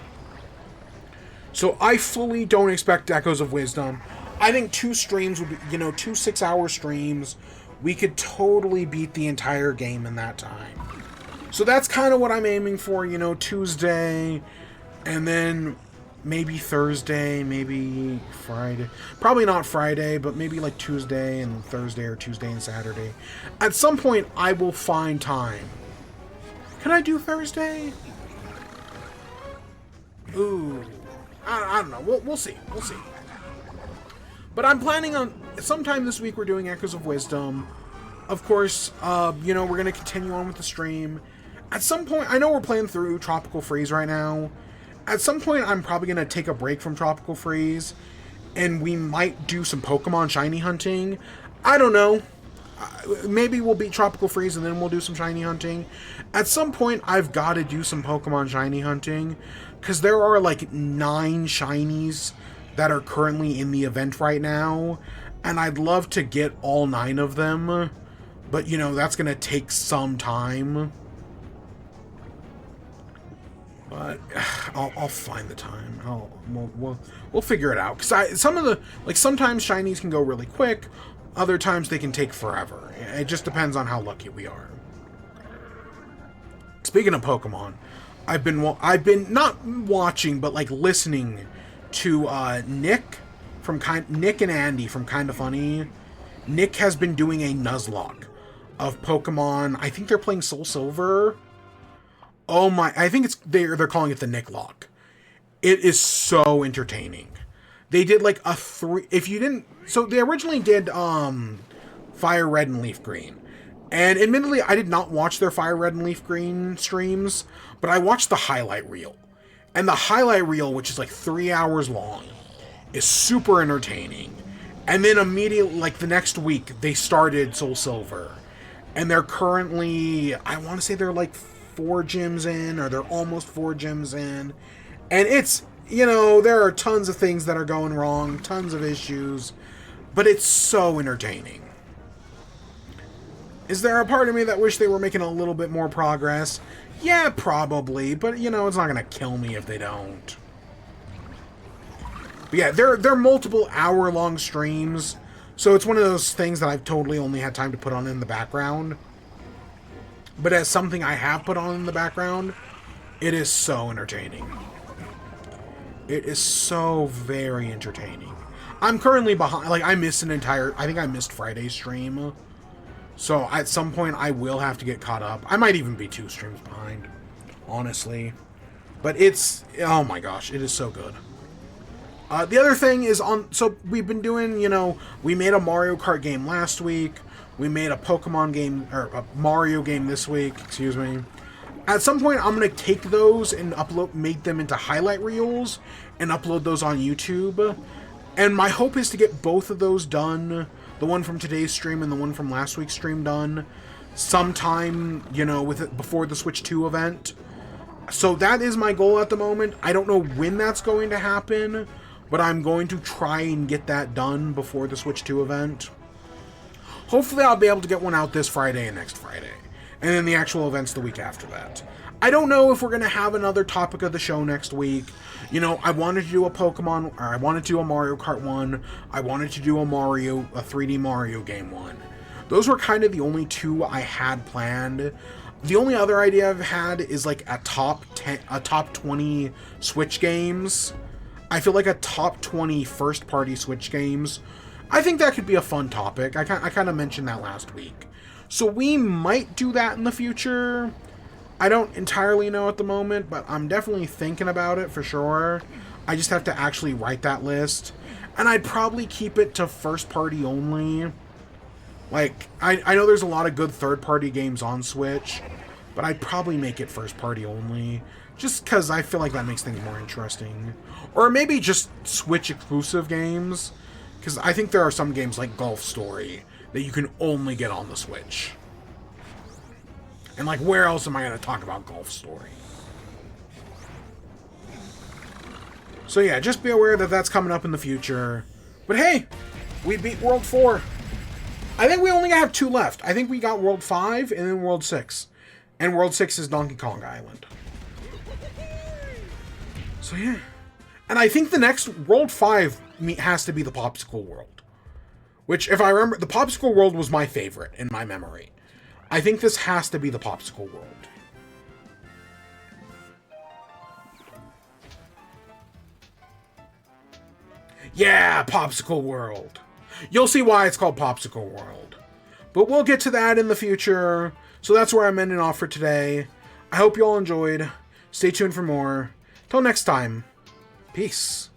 So I fully don't expect Echoes of Wisdom. I think 2 streams would be, you know, 2 6-hour streams. We could totally beat the entire game in that time. So that's kind of what I'm aiming for, you know, Tuesday, and then maybe Thursday, maybe Friday. Probably not Friday, but maybe like Tuesday and Thursday, or Tuesday and Saturday. At some point, I will find time. Can I do Thursday? Ooh. I don't know. We'll see. We'll see. But I'm planning on... Sometime this week we're doing Echoes of Wisdom. Of course, you know, we're going to continue on with the stream. At some point... I know we're playing through Tropical Freeze right now. At some point, I'm probably going to take a break from Tropical Freeze. And we might do some Pokemon shiny hunting. I don't know. Maybe we'll beat Tropical Freeze and then we'll do some shiny hunting. At some point, I've got to do some Pokemon shiny hunting. Because there are like 9 shinies that are currently in the event right now. And I'd love to get all 9 of them. But, you know, that's going to take some time. But I'll find the time. We'll figure it out. Because sometimes shinies can go really quick. Other times they can take forever. It just depends on how lucky we are. Speaking of Pokemon, I've been not watching, but like listening to Nick and Andy from Kinda Funny. Nick has been doing a Nuzlocke of Pokemon. I think they're playing Soul Silver. Oh my! I think they're calling it the Nick Lock. It is so entertaining. They did like a 3. If you didn't, so they originally did Fire Red and Leaf Green. And admittedly, I did not watch their Fire Red and Leaf Green streams, but I watched the highlight reel. And the highlight reel, which is like 3 hours long, is super entertaining. And then immediately, like the next week, they started Soul Silver. And they're currently, I want to say they're like 4 gyms in, or they're almost 4 gyms in. And it's, you know, there are tons of things that are going wrong, tons of issues, but it's so entertaining. Is there a part of me that wish they were making a little bit more progress? Yeah, probably, but, you know, it's not going to kill me if they don't. But yeah, they're multiple hour-long streams, so it's one of those things that I've totally only had time to put on in the background. But as something I have put on in the background, it is so entertaining. It is so very entertaining. I'm currently behind, like, I think I missed Friday's stream. So at some point I will have to get caught up. I might even be 2 streams behind, honestly. But it's, oh my gosh, it is so good. The other thing is so we've been doing, you know, we made a Mario Kart game last week. We made a Pokemon game, or a Mario game this week, excuse me. At some point, I'm going to take those and make them into highlight reels and upload those on YouTube. And my hope is to get both of those done, the one from today's stream and the one from last week's stream done, sometime, you know, with it before the Switch 2 event. So that is my goal at the moment. I don't know when that's going to happen, but I'm going to try and get that done before the Switch 2 event. Hopefully I'll be able to get one out this Friday and next Friday. And then the actual event's the week after that. I don't know if we're going to have another topic of the show next week. You know, I wanted to do a Pokemon, or I wanted to do a Mario Kart 1. I wanted to do a 3D Mario game 1. Those were kind of the only two I had planned. The only other idea I've had is like a top 20 Switch games. I feel like a top 20 first-party Switch games. I think that could be a fun topic. I kind of mentioned that last week. So we might do that in the future. I don't entirely know at the moment, but I'm definitely thinking about it for sure. I just have to actually write that list. And I'd probably keep it to first-party only. Like, I know there's a lot of good third-party games on Switch, but I'd probably make it first-party only, just because I feel like that makes things more interesting. Or maybe just Switch-exclusive games, because I think there are some games like Golf Story that you can only get on the Switch. And, like, where else am I going to talk about Golf Story? So, yeah, just be aware that that's coming up in the future. But, hey, we beat World 4. I think we only have 2 left. I think we got World 5 and then World 6. And World 6 is Donkey Kong Island. So, yeah. And I think the next World 5 has to be the Popsicle World. Which, if I remember, the Popsicle World was my favorite in my memory. I think this has to be the Popsicle World. Yeah, Popsicle World. You'll see why it's called Popsicle World. But we'll get to that in the future. So that's where I'm ending off for today. I hope you all enjoyed. Stay tuned for more. Till next time. Peace.